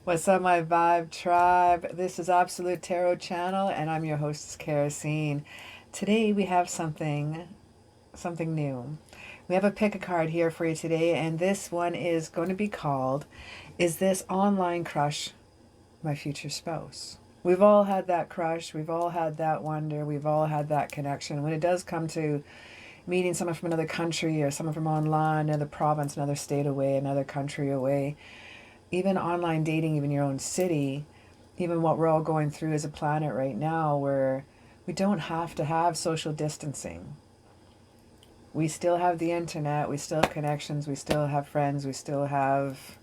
What's up, my Vibe Tribe? This is Absolute Tarot Channel, and I'm your hostess, CaraSeen. Today we have something new. We have a pick a card here for you today, and this one is going to be called, "Is this online crush my future spouse?" We've all had that crush. We've all had that wonder. We've all had that connection. When it does come to meeting someone from another country or someone from online, another province, another state away, another country away, even online dating, even your own city, even what we're all going through as a planet right now, where we don't have to have social distancing. We still have the internet, we still have connections, we still have friends, we still have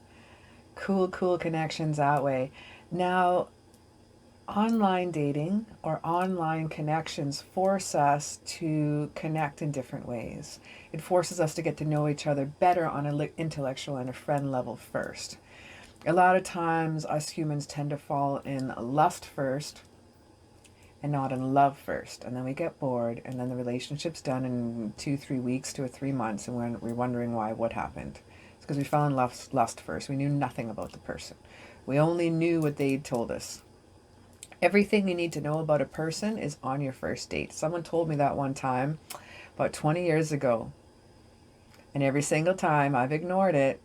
cool connections that way. Now, online dating or online connections force us to connect in different ways. It forces us to get to know each other better on an intellectual and a friend level first. A lot of times us humans tend to fall in lust first and not in love first, and then we get bored, and then the relationship's done in 2-3 weeks to 3 months, and we're wondering why, what happened. It's because we fell in lust first. We knew nothing about the person. We only knew what they told us. Everything you need to know about a person is on your first date. Someone told me that one time about 20 years ago, and every single time I've ignored it.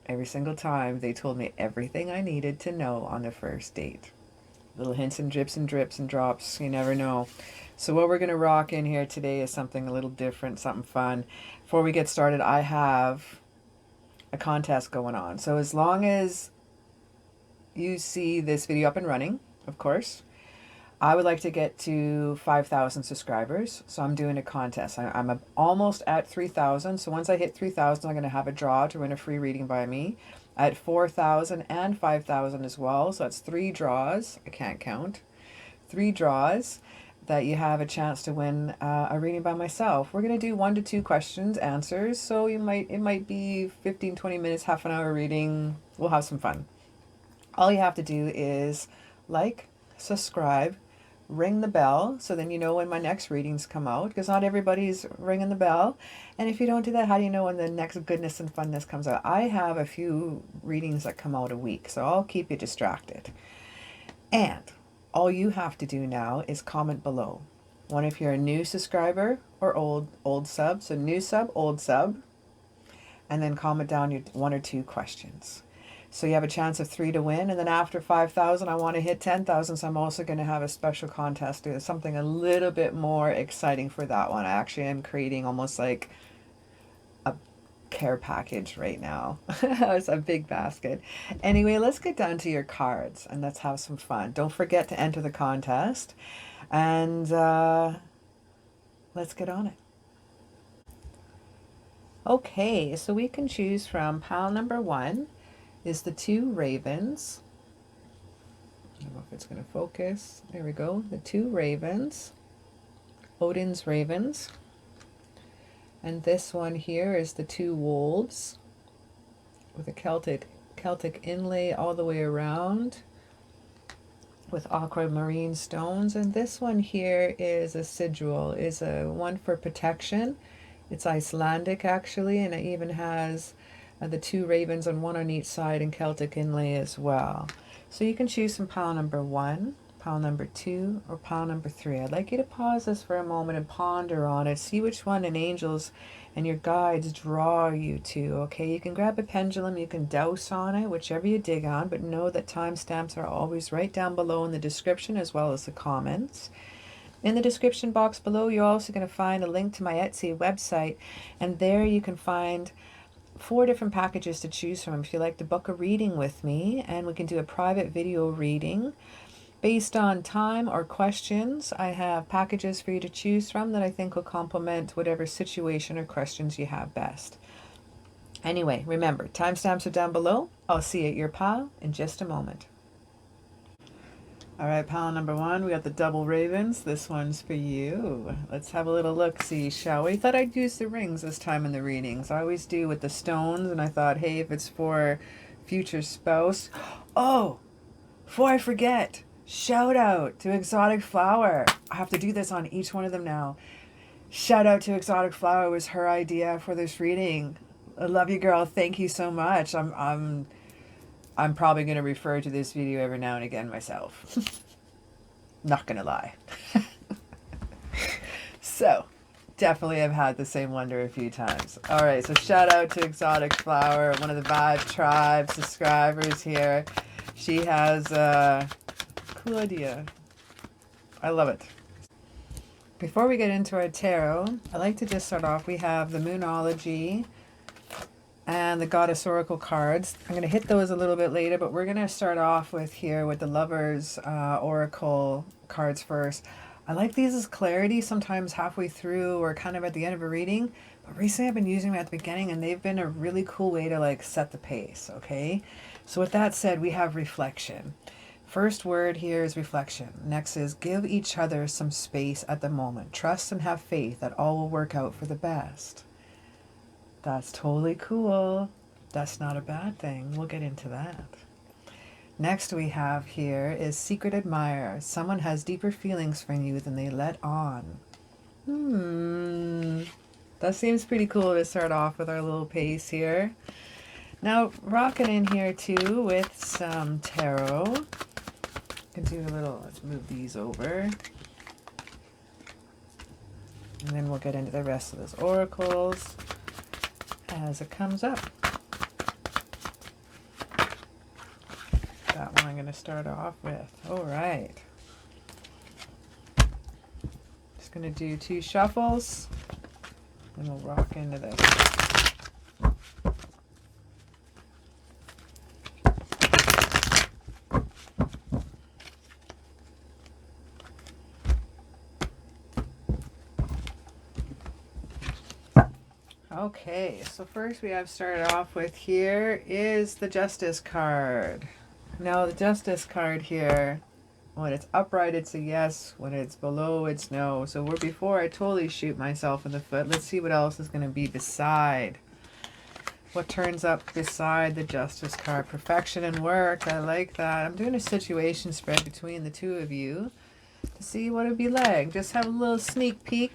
Every single time they told me everything I needed to know on the first date. Little hints and drips and drops, you never know. So what we're going to rock in here today is something a little different, something fun. Before we get started, I have a contest going on. So as long as you see this video up and running, of course, I would like to get to 5,000 subscribers, so I'm doing a contest. I'm almost at 3,000, so once I hit 3,000, I'm going to have a draw to win a free reading by me. At 4,000 and 5,000 as well, so that's 3 draws. I can't count. 3 draws that you have a chance to win a reading by myself. We're going to do 1 to 2 questions, answers, so it might be 15-20 minutes, half an hour reading. We'll have some fun. All you have to do is like, subscribe, ring the bell, so then you know when my next readings come out, because not everybody's ringing the bell. And if you don't do that, how do you know when the next goodness and funness comes out? I have a few readings that come out a week, so I'll keep you distracted. And all you have to do now is comment below. One, if you're a new subscriber, or old sub. So new sub, old sub, and then comment down your 1 or 2 questions. So you have a chance of 3 to win. And then after 5,000, I want to hit 10,000. So I'm also going to have a special contest. Do something a little bit more exciting for that one. I actually am creating almost like a care package right now. It's a big basket. Anyway, let's get down to your cards and let's have some fun. Don't forget to enter the contest. And let's get on it. Okay, so we can choose from pile number 1. Is the 2 ravens. I don't know if it's going to focus. There we go. The 2 ravens. Odin's ravens. And this one here is the 2 wolves with a Celtic inlay all the way around with aquamarine stones. And this one here is a sigil, is a one for protection. It's Icelandic actually, and it even has the 2 ravens on one on each side and Celtic inlay as well. So you can choose from pile number 1, pile number 2, or pile number 3. I'd like you to pause this for a moment and ponder on it. See which one an angels and your guides draw you to. Okay, you can grab a pendulum, you can douse on it, whichever you dig on, but know that timestamps are always right down below in the description as well as the comments. In the description box below, you're also going to find a link to my Etsy website, and there you can find 4 different packages to choose from if you like to book a reading with me, and we can do a private video reading based on time or questions. I have packages for you to choose from that I think will complement whatever situation or questions you have best. Anyway, remember, timestamps are down below. I'll see you at your pile in just a moment. All right, pile number one, we got the double ravens. This one's for you. Let's have a little look-see, shall we? Thought I'd use the rings this time in the readings. I always do with the stones, and I thought, hey, if it's for future spouse. Oh, before I forget, shout out to Exotic Flower. I have to do this on each one of them now. Shout out to Exotic Flower. It was her idea for this reading. I love you, girl. Thank you so much. I'm probably going to refer to this video every now and again myself. Not going to lie. So, definitely I've had the same wonder a few times. All right, so shout out to Exotic Flower, one of the Vibe Tribe subscribers here. She has a cool idea. I love it. Before we get into our tarot, I like to just start off. We have the Moonology and the Goddess Oracle cards. I'm going to hit those a little bit later, but we're going to start off with here with the Lovers Oracle cards first. I like these as clarity sometimes halfway through or kind of at the end of a reading, but recently I've been using them at the beginning and they've been a really cool way to like set the pace, okay? So with that said, we have reflection. First word here is reflection. Next is give each other some space at the moment. Trust and have faith that all will work out for the best. That's totally cool. That's not a bad thing. We'll get into that. Next we have here is secret admirer. Someone has deeper feelings for you than they let on. That seems pretty cool to start off with our little pace here. Now rocking in here too with some tarot. Can do a little, let's move these over. And then we'll get into the rest of those oracles as it comes up. That one I'm going to start off with. All right. Just going to do 2 shuffles and we'll rock into this. Okay, so first we have started off with here is the Justice card. Now the Justice card here, when it's upright it's a yes, when it's below it's no. So we're before I totally shoot myself in the foot, let's see what else is going to be beside. What turns up beside the Justice card? Perfection and work. I like that. I'm doing a situation spread between the two of you to see what it'd be like. Just have a little sneak peek.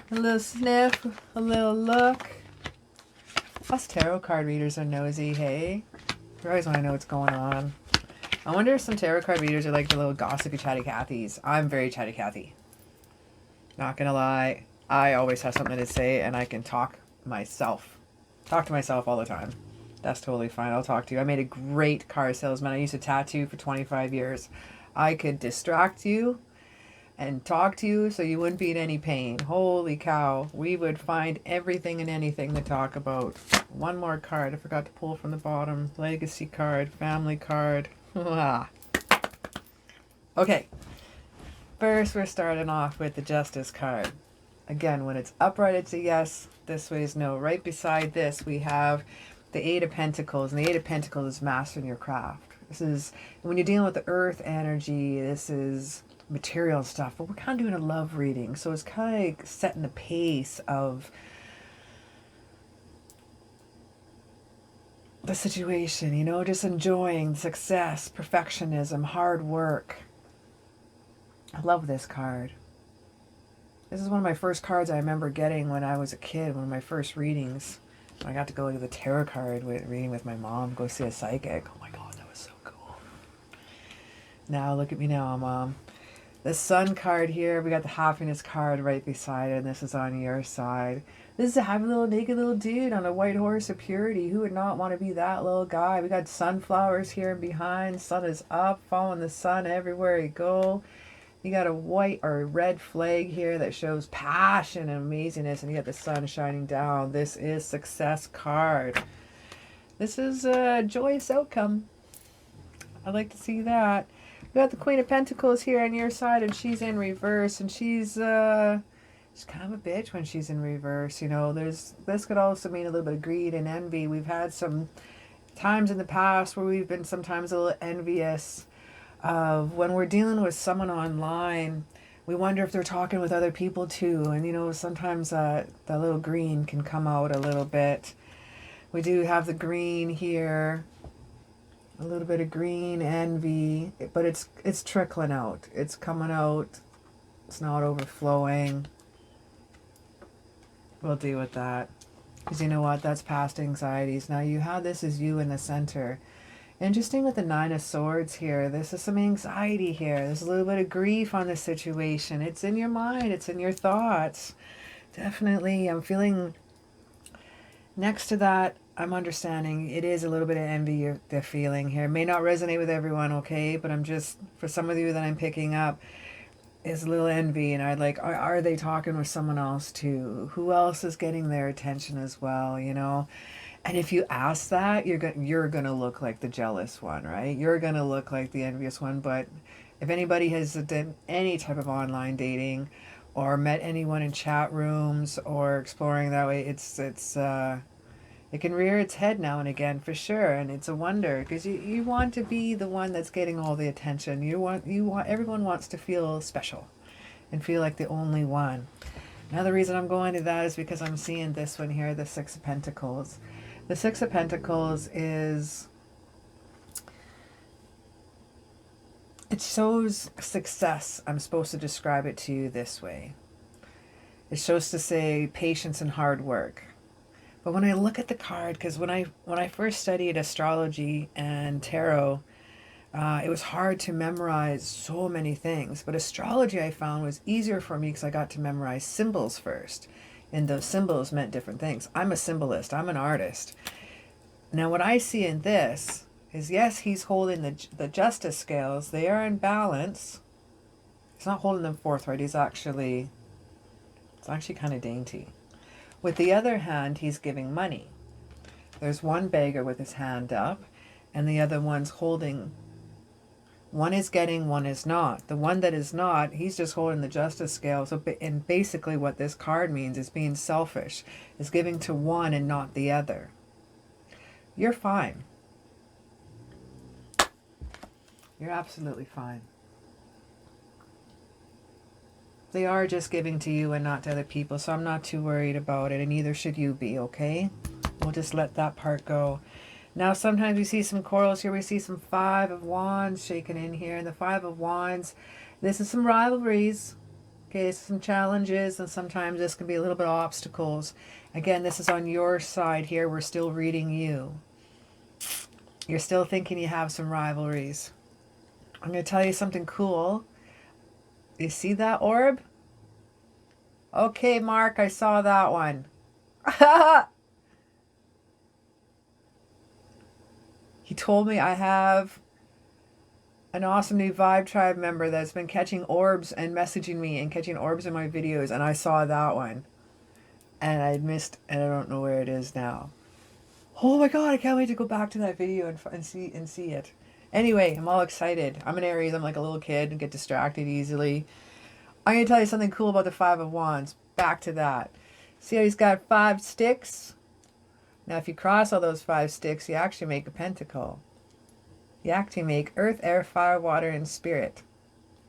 A little sniff, a little look. Us tarot card readers are nosy, hey? You always want to know what's going on. I wonder if some tarot card readers are like the little gossipy chatty Cathys. I'm very chatty Cathy. Not gonna lie, I always have something to say and I can talk to myself all the time. That's totally fine. I'll talk to you. I made a great car salesman. I used to tattoo for 25 years. I could distract you and talk to you so you wouldn't be in any pain. Holy cow. We would find everything and anything to talk about. One more card. I forgot to pull from the bottom. Legacy card. Family card. Okay. First, we're starting off with the Justice card. Again, when it's upright, it's a yes. This way is no. Right beside this, we have the 8 of Pentacles. And the 8 of Pentacles is mastering your craft. This is, when you're dealing with the earth energy, this is material stuff, but we're kind of doing a love reading, so it's kind of like setting the pace of the situation, you know, just enjoying success, perfectionism, hard work. I love this card. This is one of my first cards I remember getting when I was a kid, one of my first readings. I got to go to the tarot card reading with my mom, go see a psychic. Oh my god, that was so cool. Now look at me now, Mom. The Sun card here, we got the Happiness card right beside it, and this is on your side. This is a happy little naked little dude on a white horse of purity. Who would not want to be that little guy? We got sunflowers here and behind. Sun is up, following the sun everywhere you go. You got a white or red flag here that shows passion and amazingness, and you got the sun shining down. This is Success card. This is a joyous outcome. I'd like to see that. We got the Queen of Pentacles here on your side, and she's in reverse, and she's She's kind of a bitch when she's in reverse. You know, this could also mean a little bit of greed and envy. We've had some times in the past where we've been sometimes a little envious of when we're dealing with someone online. We wonder if they're talking with other people too. And you know, sometimes that little green can come out a little bit. We do have the green here, a little bit of green envy, but it's trickling out. It's coming out. It's not overflowing. We'll deal with that. Because you know what? That's past anxieties. Now you have this as you in the center. Interesting with the Nine of Swords here. This is some anxiety here. There's a little bit of grief on the situation. It's in your mind. It's in your thoughts. Definitely. I'm feeling next to that. I'm understanding it is a little bit of envy they're feeling here. It may not resonate with everyone, okay? But I'm just, for some of you that I'm picking up, is a little envy. And I'd like, are they talking with someone else too? Who else is getting their attention as well, you know? And if you ask that, you're gonna look like the jealous one, right? You're gonna look like the envious one. But if anybody has done any type of online dating or met anyone in chat rooms or exploring that way, it can rear its head now and again for sure, and it's a wonder because you want to be the one that's getting all the attention. You want everyone wants to feel special and feel like the only one. Another reason I'm going to that is because I'm seeing this one here, the Six of Pentacles. The Six of Pentacles is, it shows success. I'm supposed to describe it to you this way. It shows to say patience and hard work. But when I look at the card, because when I first studied astrology and tarot, it was hard to memorize so many things. But astrology I found was easier for me because I got to memorize symbols first. And those symbols meant different things. I'm a symbolist. I'm an artist. Now what I see in this is, yes, he's holding the justice scales. They are in balance. He's not holding them forthright. It's actually kind of dainty. With the other hand, he's giving money. There's one beggar with his hand up, and the other one's holding. One is getting, one is not. The one that is not, he's just holding the justice scale. So, and basically what this card means is being selfish, is giving to one and not the other. You're fine. You're absolutely fine. They are just giving to you and not to other people, so I'm not too worried about it, and neither should you be, okay? We'll just let that part go. Now, sometimes we see some corals here. We see some Five of Wands shaking in here. And the Five of Wands, this is some rivalries, okay? Some challenges, and sometimes this can be a little bit of obstacles. Again, this is on your side here. We're still reading you. You're still thinking you have some rivalries. I'm going to tell you something cool. You see that orb? Okay, Mark, I saw that one. He told me I have an awesome new Vibe Tribe member that's been catching orbs and messaging me and catching orbs in my videos, and I saw that one. And I missed, and I don't know where it is now. Oh my god, I can't wait to go back to that video and see it. Anyway, I'm all excited. I'm an Aries. I'm like a little kid and get distracted easily. I'm going to tell you something cool about the Five of Wands. Back to that. See how he's got 5 sticks? Now, if you cross all those 5 sticks, you actually make a pentacle. You actually make earth, air, fire, water, and spirit.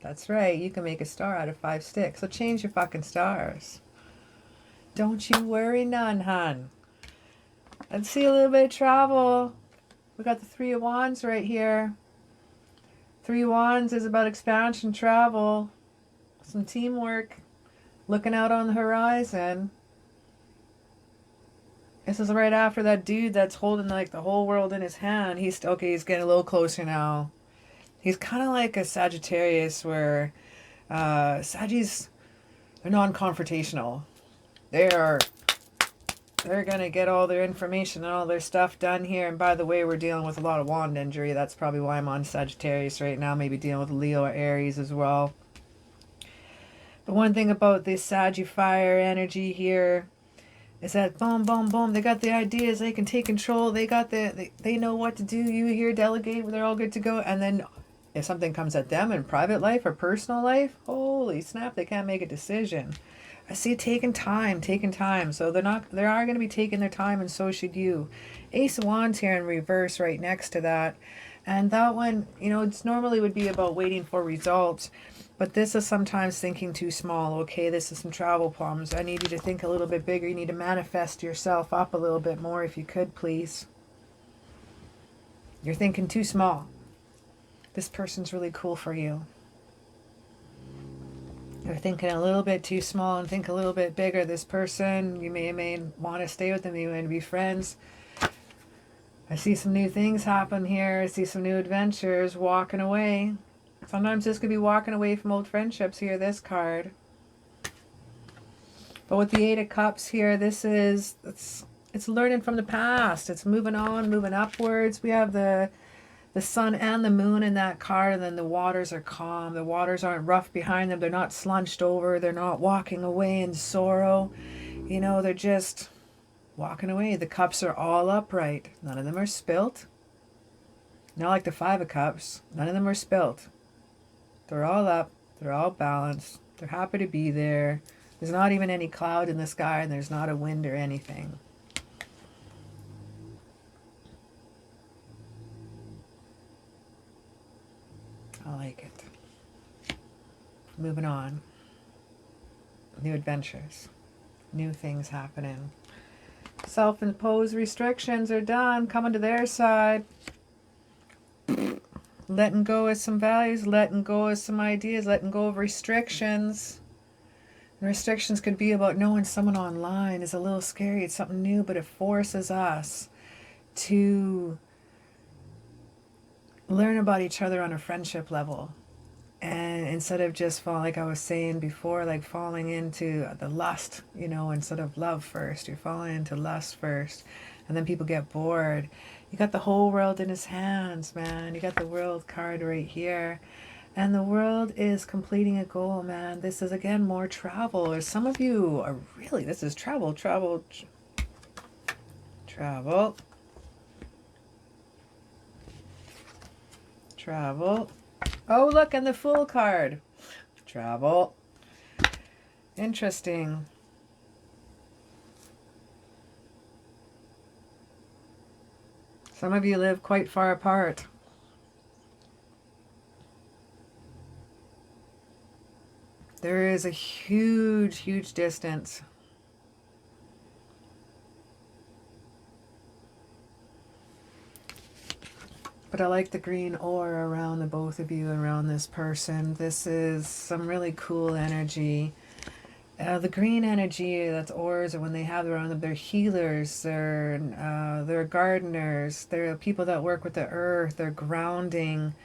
That's right. You can make a star out of 5 sticks. So change your fucking stars. Don't you worry none, hon. Let's see a little bit of travel. We got the Three of Wands right here. Three of Wands is about expansion, travel, some teamwork, looking out on the horizon. This is right after that dude that's holding like the whole world in his hand. He's getting a little closer now. He's kind of like a Sagittarius where Sagittarius, they're non-confrontational. They're going to get all their information and all their stuff done here. And by the way, we're dealing with a lot of wand injury. That's probably why I'm on Sagittarius right now. Maybe dealing with Leo or Aries as well. But one thing about this Sagittarius energy here is that boom, boom, boom. They got the ideas. They can take control. They know what to do. You here delegate. They're all good to go. And then if something comes at them in private life or personal life, holy snap, they can't make a decision. I see taking time, taking time. So they are going to be taking their time, and so should you. Ace of Wands here in reverse right next to that. And that one, you know, it's normally would be about waiting for results. But this is sometimes thinking too small. Okay, this is some travel problems. I need you to think a little bit bigger. You need to manifest yourself up a little bit more if you could, please. You're thinking too small. This person's really cool for you. You're thinking a little bit too small and think a little bit bigger. This person, you may want to stay with them. You may be friends. I see some new things happen here. I see some new adventures, walking away. Sometimes this could be walking away from old friendships here, this card. But with the Eight of Cups here, this is, it's learning from the past. It's moving on, moving upwards. We have the sun and the moon in that card, and then the waters are calm. The waters aren't rough behind them. They're not slunched over. They're not walking away in sorrow. You know, they're just walking away. The cups are all upright. None of them are spilt. Not like the Five of Cups. None of them are spilt. They're all up. They're all balanced. They're happy to be there. There's not even any cloud in the sky, and there's not a wind or anything. I like it. Moving on. New adventures. New things happening. Self-imposed restrictions are done. Coming to their side. Letting go of some values. Letting go of some ideas. Letting go of restrictions. And restrictions could be about knowing someone online is a little scary. It's something new, but it forces us to learn about each other on a friendship level. And instead of just falling, like I was saying before, like falling into the lust, you know, instead of love first, you're falling into lust first. And then people get bored. You got the whole world in his hands, man. You got the world card right here. And the world is completing a goal, man. This is, again, more travel. Or some of you are really, this is travel. Oh, look, and the Fool card. Travel. Interesting. Some of you live quite far apart. There is a huge, huge distance. But I like the green aura around the both of you, around this person. This is some really cool energy. The green energy, that's auras, or when they have around them, they're healers, they're gardeners, they're people that work with the earth, they're grounding.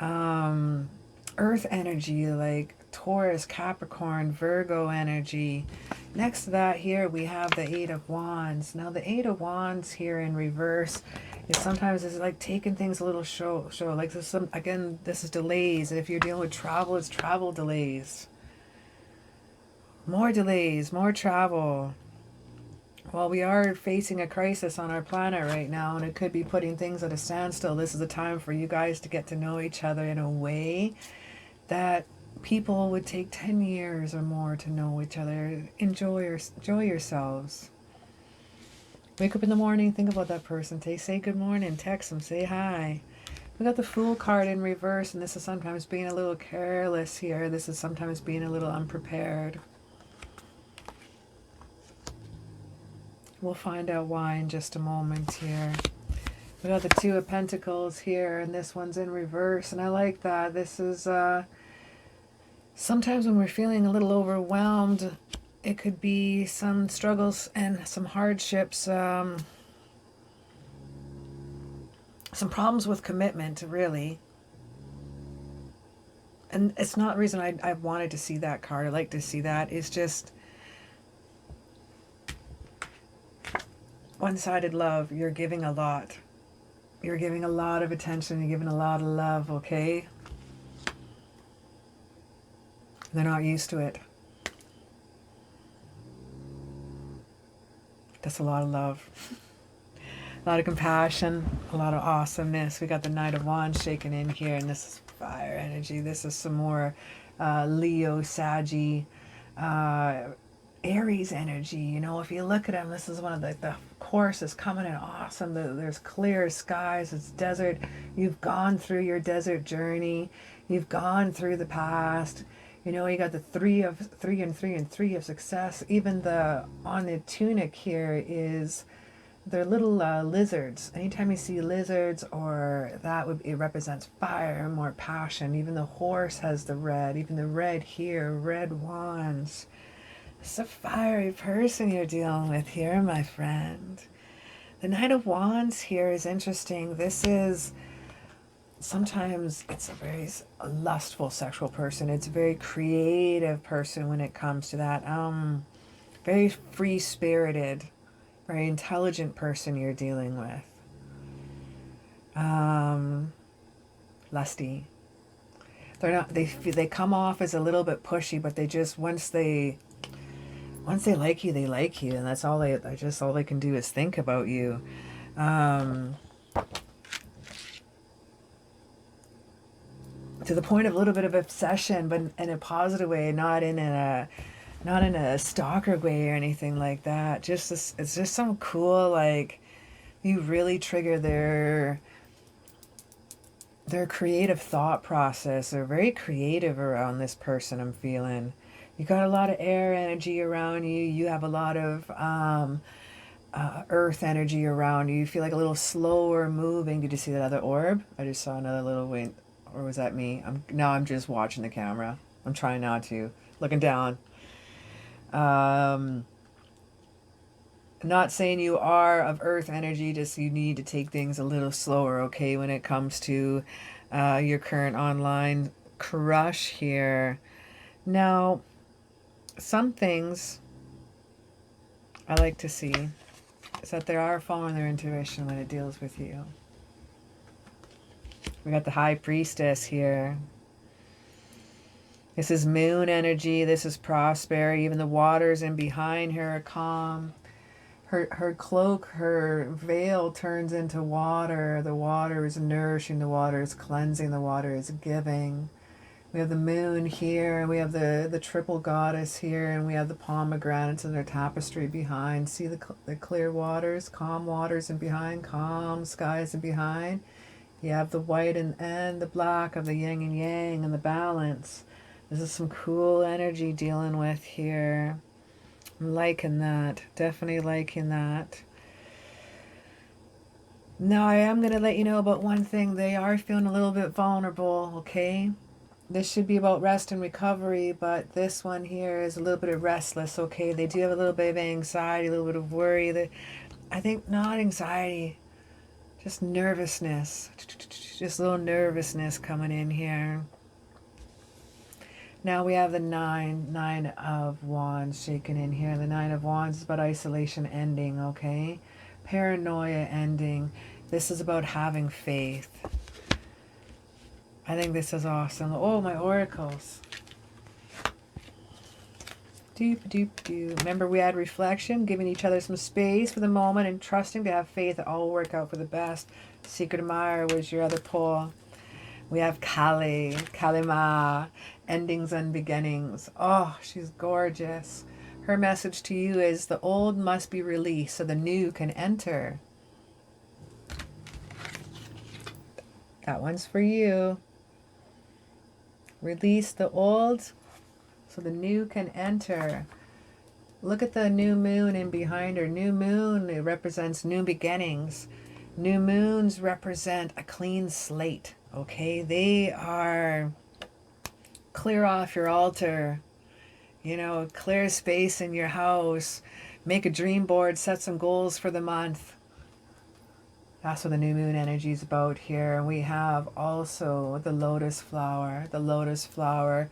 Earth energy, like Taurus, Capricorn, Virgo energy. Next to that here, we have the Eight of Wands. Now, the Eight of Wands here in reverse is sometimes it's like taking things a little show. Like this, again, this is delays. And if you're dealing with travel, it's travel delays. More delays, more travel. Well, we are facing a crisis on our planet right now, and it could be putting things at a standstill. This is a time for you guys to get to know each other in a way that people would take 10 years or more to know each other. Enjoy yourselves. Wake up in the morning, think about that person. Say good morning, text them, say hi. We got the Fool card in reverse, and this is sometimes being a little careless here. This is sometimes being a little unprepared. We'll find out why in just a moment here. We got the Two of Pentacles here, and this one's in reverse, and I like that. This is, sometimes when we're feeling a little overwhelmed, it could be some struggles and some hardships, some problems with commitment, really. And it's not the reason I wanted to see that card. I like to see that. It's just one-sided love. You're giving a lot. You're giving a lot of attention. You're giving a lot of love, okay? They're not used to it. That's a lot of love. A lot of compassion. A lot of awesomeness. We got the Knight of Wands shaking in here, and this is fire energy. This is some more Leo, Saggy, Aries energy. You know, if you look at him, this is one of the course is coming in awesome. There's clear skies, it's desert. You've gone through your desert journey. You've gone through the past. You know, you got the three of success. Even the on the tunic here is they're little lizards. Anytime you see lizards, or that would it represents fire, more passion. Even the horse has the red. Even the red here, red wands. It's a fiery person you're dealing with here, my friend. The Knight of Wands here is interesting. This is sometimes it's a very lustful sexual person. It's a very creative person when it comes to that. Very free spirited, very intelligent person you're dealing with. Lusty. They're not. They come off as a little bit pushy, but they just once they like you, they like you, and that's all they can do is think about you. To the point of a little bit of obsession, but in a positive way, not in a stalker way or anything like that. Just this, it's just some cool, like, you really trigger their creative thought process. They're very creative around this person, I'm feeling. You got a lot of air energy around you. You have a lot of earth energy around you. You feel like a little slower moving. Did you see that other orb? I just saw another little wing. Or was that me? I'm just watching the camera. I'm trying not to. Looking down. Not saying you are of earth energy, just you need to take things a little slower, okay, when it comes to your current online crush here. Now, some things I like to see is that they are following their intuition when it deals with you. We got the High Priestess here. This is moon energy. This is prosperity. Even the waters in behind her are calm. Her cloak, her veil turns into water. The water is nourishing. The water is cleansing. The water is giving. We have the moon here, and we have the triple goddess here, and we have the pomegranates and their tapestry behind. See the clear waters, calm waters in behind, calm skies in behind. You have the white and the black of the yin and yang and the balance. This is some cool energy dealing with here. I'm liking that. Definitely liking that. Now I am going to let you know about one thing. They are feeling a little bit vulnerable, okay? This should be about rest and recovery, but this one here is a little bit of restless, okay? They do have a little bit of anxiety, a little bit of worry. I think not anxiety, just nervousness. Just a little nervousness coming in here. Now we have the Nine of Wands shaking in here. The Nine of Wands is about isolation ending, okay? Paranoia ending. This is about having faith. I think this is awesome. Oh, my oracles. Doop, doop, doop. Remember, we had reflection, giving each other some space for the moment and trusting to have faith that all will work out for the best. Secret Admirer was your other pull. We have Kali, Kalima, endings and beginnings. Oh, she's gorgeous. Her message to you is the old must be released so the new can enter. That one's for you. Release the old so the new can enter. Look at the new moon in behind her. New moon, it represents new beginnings. New moons represent a clean slate, okay? They are clear off your altar, you know, clear space in your house, make a dream board, set some goals for the month. That's what the new moon energy is about here. And we have also the lotus flower. The lotus flower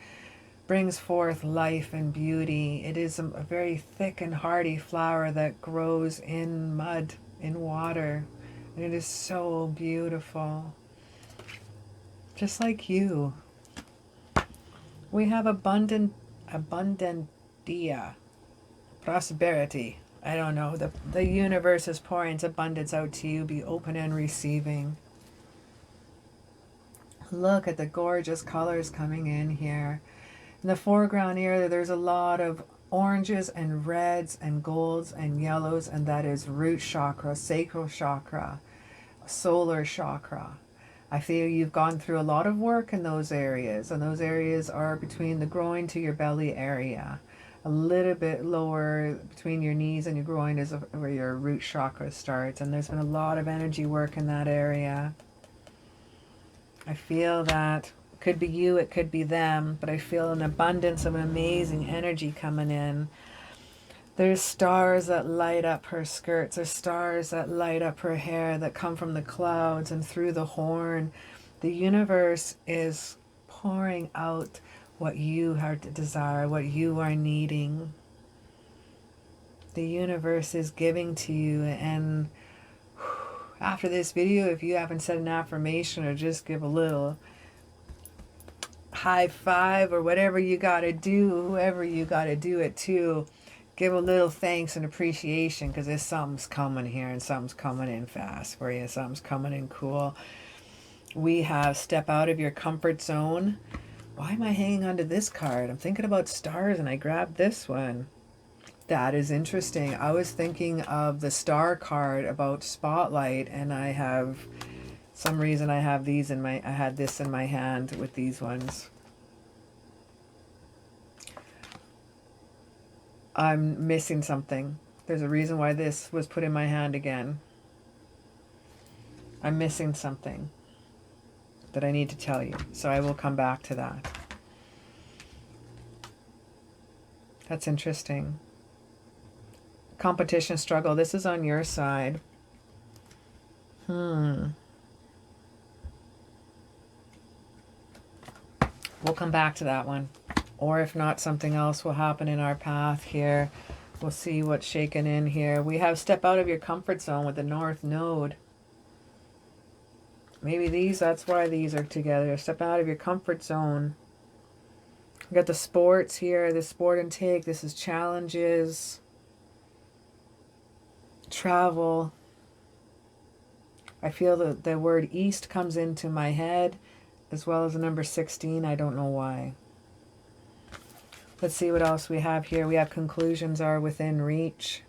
brings forth life and beauty. It is a very thick and hardy flower that grows in mud, in water. And it is so beautiful. Just like you. We have abundantia, prosperity. I don't know. The universe is pouring its abundance out to you. Be open and receiving. Look at the gorgeous colors coming in here. In the foreground here, there's a lot of oranges and reds and golds and yellows, and that is root chakra, sacral chakra, solar chakra. I feel you've gone through a lot of work in those areas, and those areas are between the groin to your belly area. A little bit lower between your knees and your groin is where your root chakra starts, and there's been a lot of energy work in that area. I feel that it could be you, it could be them, but I feel an abundance of amazing energy coming in. There's stars that light up her skirts. There's stars that light up her hair that come from the clouds and through the horn. The universe is pouring out what you have to desire, what you are needing. The universe is giving to you. And after this video, if you haven't said an affirmation or just give a little high five or whatever you got to do, whoever you got to do it to, give a little thanks and appreciation, because there's something's coming here, and something's coming in fast for you. Something's coming in cool. We have step out of your comfort zone. Why am I hanging on to this card? I'm thinking about stars and I grabbed this one. That is interesting. I was thinking of the star card about spotlight, and I have some reason I have these in my, I had this in my hand with these ones. I'm missing something. There's a reason why this was put in my hand again. I'm missing something that I need to tell you. So I will come back to that. That's interesting. Competition struggle. This is on your side. We'll come back to that one. Or if not, something else will happen in our path here. We'll see what's shaking in here. We have step out of your comfort zone with the North Node. Maybe these, that's why these are together. Step out of your comfort zone. We got the sports here, the sport intake. This is challenges. Travel. I feel that the word east comes into my head, as well as the number 16. I don't know why. Let's see what else we have here. We have conclusions are within reach.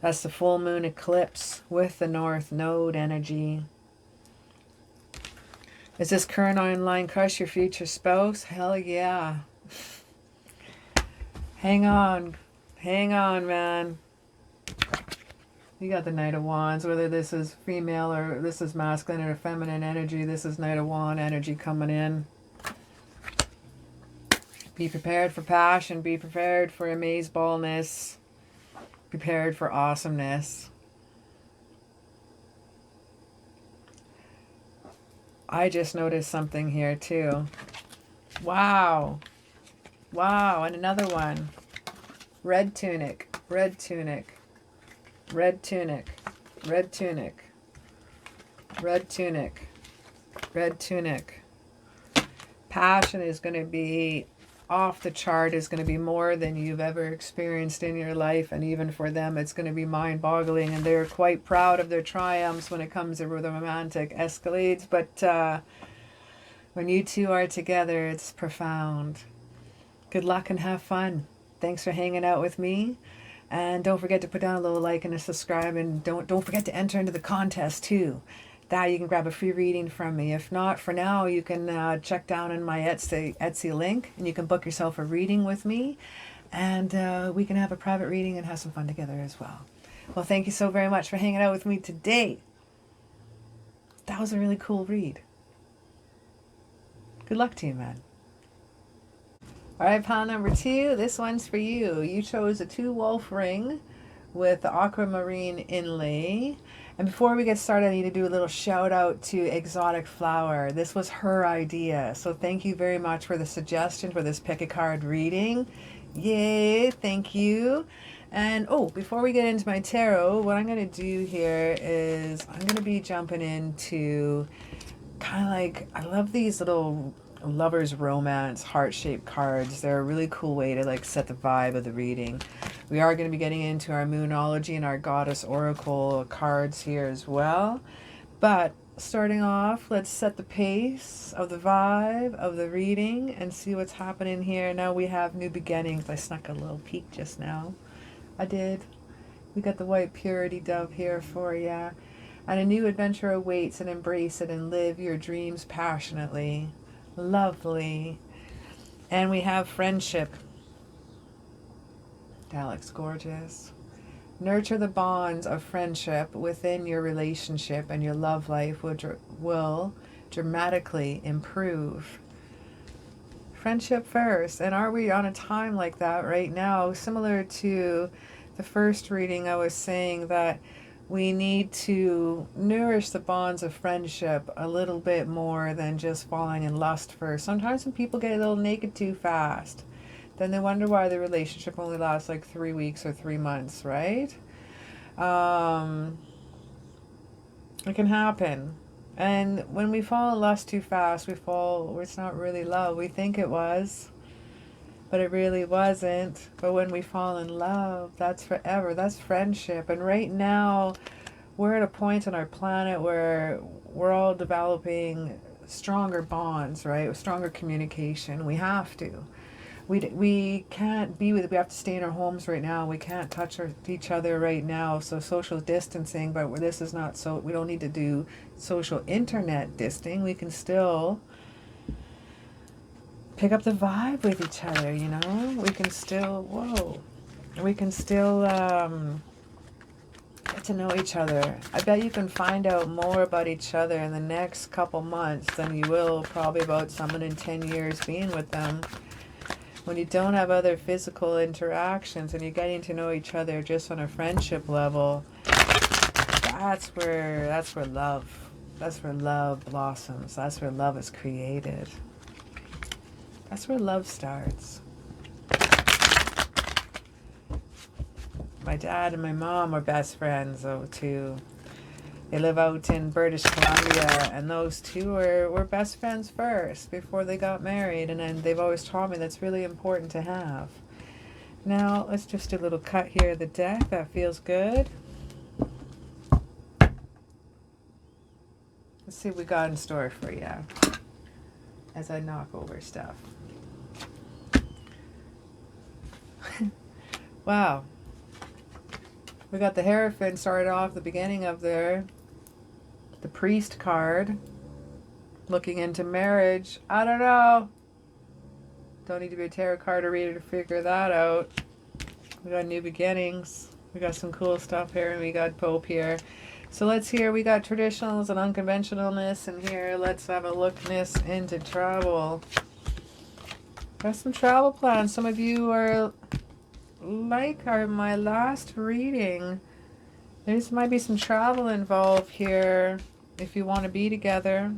That's the full moon eclipse with the North Node energy. Is this current online crush your future spouse? Hell yeah. Hang on. Hang on, man. You got the Knight of Wands. Whether this is female or this is masculine or feminine energy, this is Knight of Wands energy coming in. Be prepared for passion. Be prepared for amazeballness. Prepared for awesomeness. I just noticed something here too. Wow. Wow, and another one. Red tunic. Red tunic. Red tunic. Red tunic. Red tunic. Red tunic. Passion is going to be off the chart, is going to be more than you've ever experienced in your life, and even for them it's going to be mind-boggling, and they're quite proud of their triumphs when it comes to the romantic escalades. But when you two are together, it's profound. Good luck and have fun. Thanks for hanging out with me, and don't forget to put down a little like and a subscribe, and don't forget to enter into the contest too. That you can grab a free reading from me. If not, for now, you can check down in my Etsy link, and you can book yourself a reading with me, and we can have a private reading and have some fun together as well. Well, thank you so very much for hanging out with me today. That was a really cool read. Good luck to you, man. All right, pile number 2. This one's for you. You chose a 2-wolf ring with the aquamarine inlay. And before we get started, I need to do a little shout out to Exotic Flower. This was her idea. So thank you very much for the suggestion for this pick a card reading. Yay, thank you. And oh, before we get into my tarot, what I'm going to do here is I'm going to be jumping into kind of like, I love these little lover's romance heart-shaped cards. They're a really cool way to like set the vibe of the reading. We are going to be getting into our moonology and our goddess oracle cards here as well, but starting off, let's set the pace of the vibe of the reading and see what's happening here. Now we have new beginnings. I snuck a little peek just now. I did. We got the white purity dove here for ya. And a new adventure awaits, and embrace it and live your dreams passionately. Lovely. And we have friendship. That looks gorgeous. Nurture the bonds of friendship within your relationship, and your love life will dramatically improve. Friendship first. And are we on a time like that right now? Similar to the first reading, I was saying that we need to nourish the bonds of friendship a little bit more than just falling in lust first. Sometimes when people get a little naked too fast, then they wonder why the relationship only lasts like 3 weeks or 3 months, right? It can happen. And when we fall in lust too fast, it's not really love. We think it was, but it really wasn't. But when we fall in love, that's forever. That's friendship. And right now, we're at a point on our planet where we're all developing stronger bonds, right? Stronger communication. We have to. We can't be with, we have to stay in our homes right now. We can't touch each other right now. So social distancing, but this is not so, we don't need to do social internet distancing. We can still pick up the vibe with each other, you know? We can still, we can still get to know each other. I bet you can find out more about each other in the next couple months than you will probably about someone in 10 years being with them. When you don't have other physical interactions and you're getting to know each other just on a friendship level, that's where love blossoms. That's where love is created. That's where love starts. My dad and my mom are best friends, though, too. They live out in British Columbia, and those two were best friends first before they got married, and then they've always taught me that's really important to have. Now, let's just do a little cut here of the deck. That feels good. Let's see what we got in store for you as I knock over stuff. Wow. We got the Hierophant started off the beginning of there. The Priest card. Looking into marriage. I don't know. Don't need to be a tarot card reader to figure that out. We got new beginnings. We got some cool stuff here, and we got Pope here. So let's hear, we got traditionals and unconventionalness, and here let's have a lookness into travel. Got some travel plans. Some of you are like my last reading. There might be some travel involved here if you want to be together.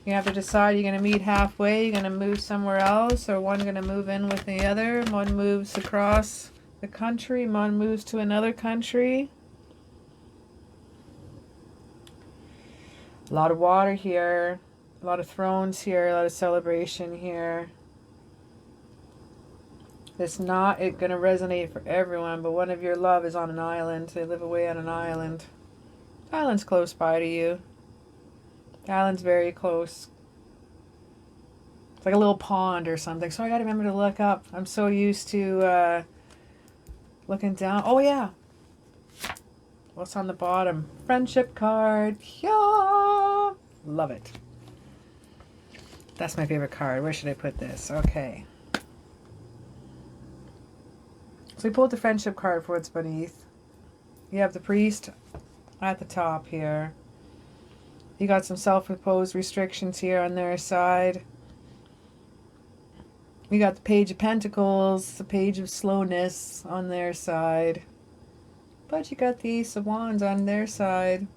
You have to decide, you're going to meet halfway, you're going to move somewhere else, or one going to move in with the other. One moves across the country, one moves to another country. A lot of water here, a lot of thrones here, a lot of celebration here. It's not going to resonate for everyone, but one of your love is on an island. They live away on an island. The island's close by to you. The island's very close. It's like a little pond or something. So I got to remember to look up. I'm so used to looking down. Oh, yeah. What's on the bottom? Friendship card. Yeah. Love it. That's my favorite card. Where should I put this? Okay. So we pulled the friendship card for what's beneath. You have the Priest at the top here. You got some self-imposed restrictions here on their side. You got the Page of Pentacles, the Page of Slowness on their side. But you got the Ace of Wands on their side.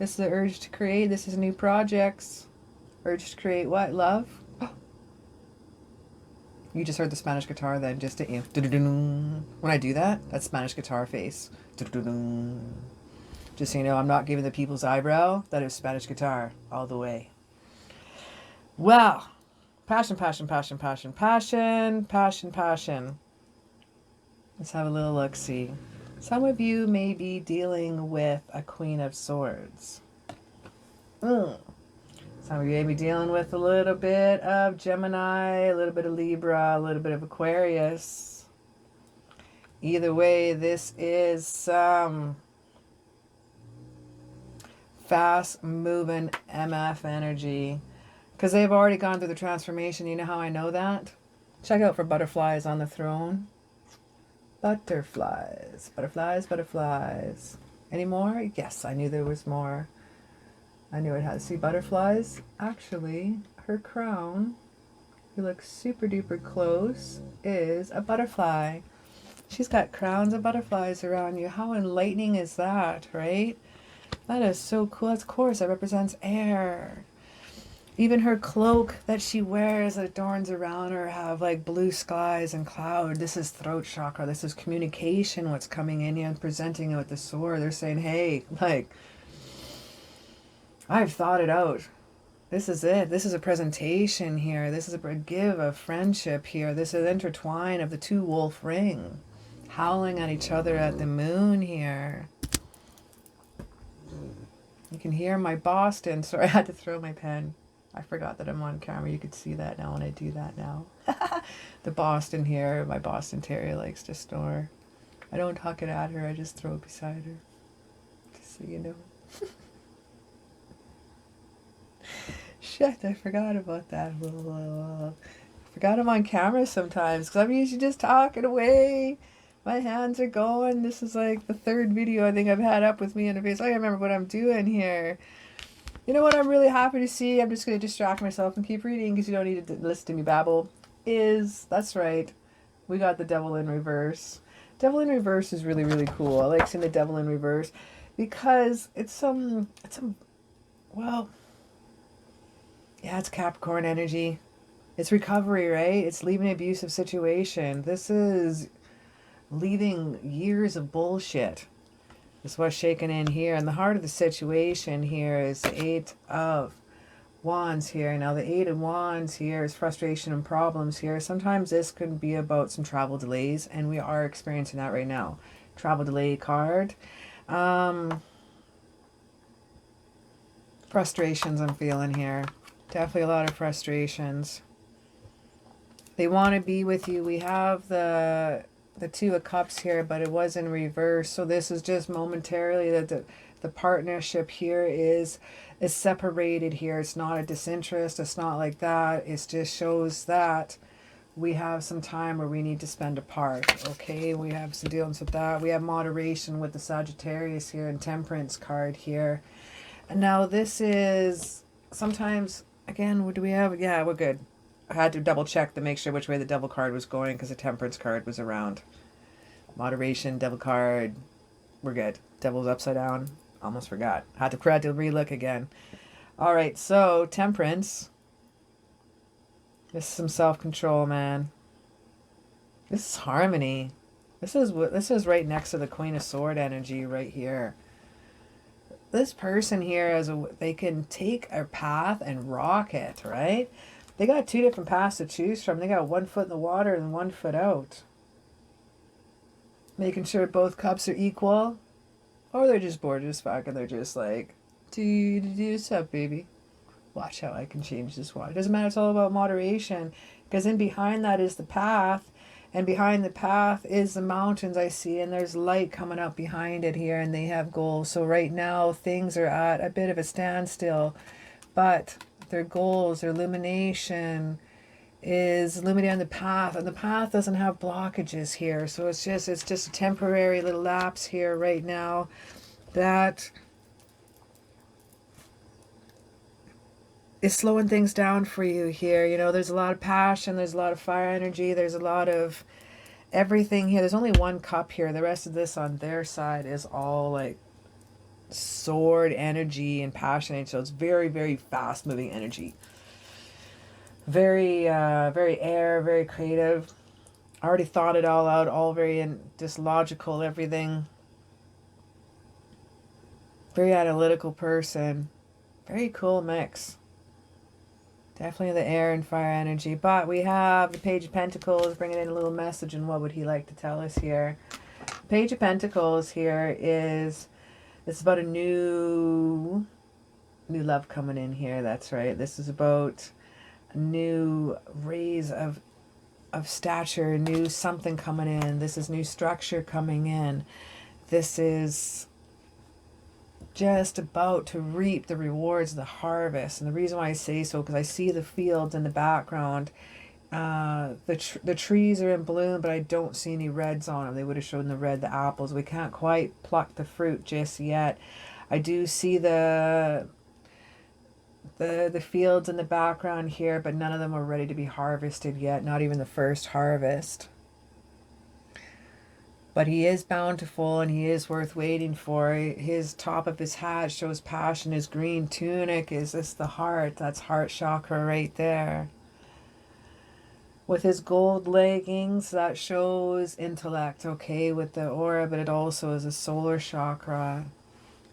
This is the urge to create. This is new projects. Urge to create what? Love? You just heard the Spanish guitar then, just didn't you? When I do that, that's Spanish guitar face. Just so you know, I'm not giving the people's eyebrow. That is Spanish guitar all the way. Well, passion, passion, passion, passion, passion, passion, passion. Let's have a little look-see. Some of you may be dealing with a Queen of Swords. Some of you may be dealing with a little bit of Gemini, a little bit of Libra, a little bit of Aquarius. Either way, this is some fast-moving MF energy. Because they've already gone through the transformation. You know how I know that? Check out for butterflies on the throne. Butterflies, butterflies, butterflies. Any more? Yes, I knew there was more. I knew it had. See, butterflies. Actually, her crown, if you look super duper close, is a butterfly. She's got crowns of butterflies around you. How enlightening is that, right? That is so cool. Of course, that represents air. Even her cloak that she wears that adorns around her have like blue skies and cloud. This is throat chakra. This is communication, what's coming in here and presenting it with the sword. They're saying, hey, like, I've thought it out. This is it. This is a presentation here. This is a give of friendship here. This is intertwine of the two wolf ring. Howling at each other at the moon here. You can hear my Boston. Sorry, I had to throw my pen. I forgot that I'm on camera. You could see that now when I do that now. The Boston here, my Boston Terrier likes to snore. I don't huck it at her, I just throw it beside her. Just so you know. Shit, I forgot about that. I forgot I'm on camera sometimes because I'm usually just talking away. My hands are going. This is like the third video I think I've had up with me in the face. I don't remember what I'm doing here. You know what I'm really happy to see? I'm just going to distract myself and keep reading because you don't need to listen to me babble. That's right. We got the devil in reverse. Devil in reverse is really, really cool. I like seeing the devil in reverse because it's well, yeah, it's Capricorn energy. It's recovery, right? It's leaving an abusive situation. This is leaving years of bullshit. That's what's shaking in here. And the heart of the situation here is the Eight of Wands here. Now the Eight of Wands here is frustration and problems here. Sometimes this could be about some travel delays, and we are experiencing that right now. Travel delay card. Frustrations I'm feeling here. Definitely a lot of frustrations. They want to be with you. We have the Two of Cups here, but it was in reverse. So this is just momentarily that the partnership here is separated here. It's not a disinterest. It's not like that. It just shows that we have some time where we need to spend apart. Okay, we have some dealings with that. We have moderation with the Sagittarius here and Temperance card here. And now this is sometimes, again, what do we have? Yeah, we're good. I had to double check to make sure which way the devil card was going because the Temperance card was around. Moderation, devil card, we're good. Devil's upside down, almost forgot. Had to relook again. All right, so Temperance. This is some self-control, man. This is harmony. This is right next to the Queen of Sword energy right here. This person here they can take a path and rock it, right? They got two different paths to choose from. They got 1 foot in the water and 1 foot out. Making sure both cups are equal. Or they're just bored as fuck and they're just like, what's up, baby? Watch how I can change this water. It doesn't matter. It's all about moderation. Because in behind that is the path. And behind the path is the mountains I see. And there's light coming up behind it here. And they have goals. So right now things are at a bit of a standstill. But their goals, their illumination is illuminating the path, and the path doesn't have blockages here. So it's just a temporary little lapse here right now that is slowing things down for you here. You know, there's a lot of passion, there's a lot of fire energy, there's a lot of everything here. There's only 1 cup here. The rest of this on their side is all like sword energy and passion. So it's very, very fast moving energy. Very very air, very creative. I already thought it all out, all very just logical, everything. Very analytical person. Very cool mix. Definitely the air and fire energy. But we have the Page of Pentacles bringing in a little message, and what would he like to tell us here? Page of Pentacles here is, it's about a new love coming in here. That's right. This is about a new raise of stature, new something coming in. This is new structure coming in. This is just about to reap the rewards of the harvest. And the reason why I say so, because I see the fields in the background. The trees are in bloom, but I don't see any reds on them. They would have shown the red, the apples. We can't quite pluck the fruit just yet. I do see the fields in the background here, but none of them are ready to be harvested yet, not even the first harvest. But he is bountiful and he is worth waiting for. His top of his hat shows passion. His green tunic is this the heart. That's heart chakra right there. With his gold leggings, that shows intellect, okay, with the aura, but it also is a solar chakra,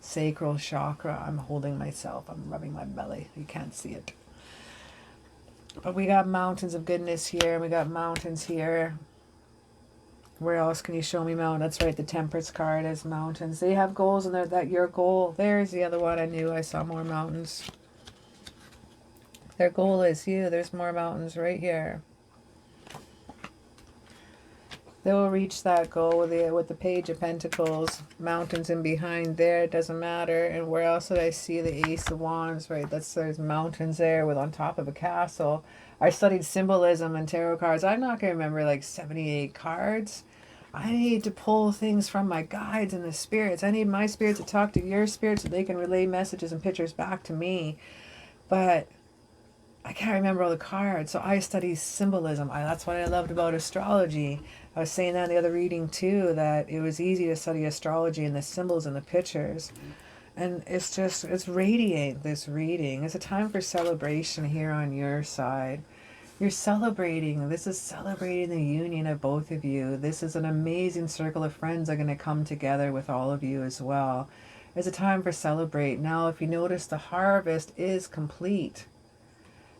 sacral chakra. I'm holding myself. I'm rubbing my belly. You can't see it. But we got mountains of goodness here, and we got mountains here. Where else can you show me mountains? That's right, the Temperance card has mountains. They have goals in there. That your goal. There's the other one. I knew I saw more mountains. Their goal is you. There's more mountains right here. They will reach that goal with the Page of Pentacles. Mountains in behind there. It doesn't matter. And where else did I see the Ace of Wands? Right, there's mountains there with on top of a castle. I studied symbolism and tarot cards. I'm not going to remember like 78 cards. I need to pull things from my guides and the spirits. I need my spirit to talk to your spirit so they can relay messages and pictures back to me. But I can't remember all the cards, so I study symbolism. That's what I loved about astrology. I was saying that in the other reading too, that it was easy to study astrology and the symbols and the pictures. And it's radiate, this reading. It's a time for celebration here on your side. You're celebrating. This is celebrating the union of both of you. This is an amazing circle of friends that are going to come together with all of you as well. It's a time for celebrate. Now, if you notice, the harvest is complete.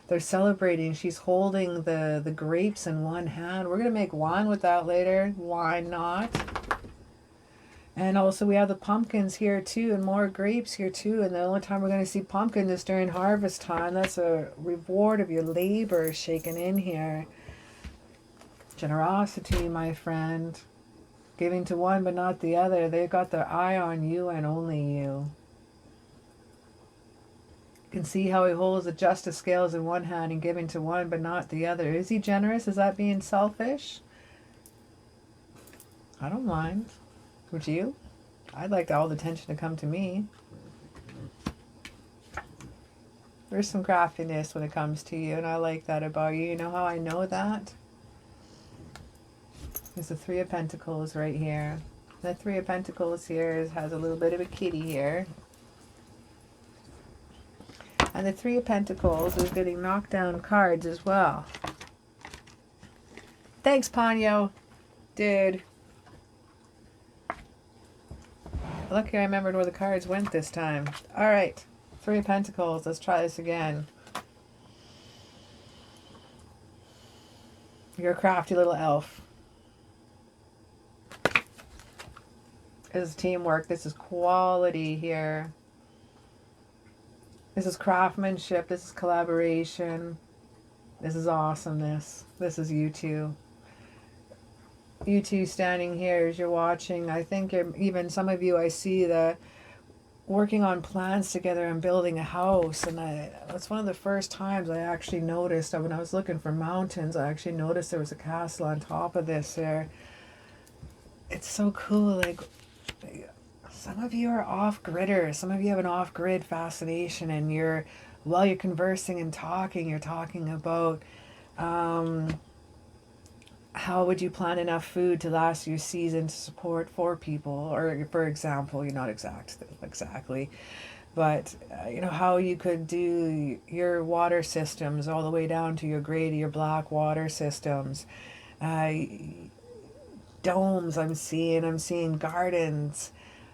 They're celebrating. She's holding the grapes in one hand. We're going to make wine with that later. Why not? And also we have the pumpkins here too, and more grapes here too. And the only time we're going to see pumpkin is during harvest time. That's a reward of your labor shaken in here. Generosity, my friend. Giving to one but not the other. They've got their eye on you and only you. You can see how he holds the justice scales in one hand and giving to one but not the other. Is he generous? Is that being selfish? I don't mind. Would you? I'd like all the attention to come to me. There's some craftiness when it comes to you, and I like that about you. You know how I know that? There's the Three of Pentacles right here. The Three of Pentacles here has a little bit of a kitty here. And the Three of Pentacles is getting knocked down cards as well. Thanks, Ponyo. Dude. Lucky I remembered where the cards went this time. Alright. Three of Pentacles. Let's try this again. You're a crafty little elf. This is teamwork. This is quality here. This is craftsmanship. This is collaboration. This is awesomeness. This is you two. You two standing here as you're watching. I think even some of you, I see the working on plans together and building a house. And that's one of the first times I actually noticed that when I was looking for mountains, I actually noticed there was a castle on top of this there. It's so cool. Like, some of you are off-gridders. Some of you have an off-grid fascination, and while you're conversing and talking, you're talking about how would you plan enough food to last your season to support 4 people? Or, for example, you're not exactly, but you know, how you could do your water systems all the way down to your gray to your black water systems. Domes, I'm seeing gardens.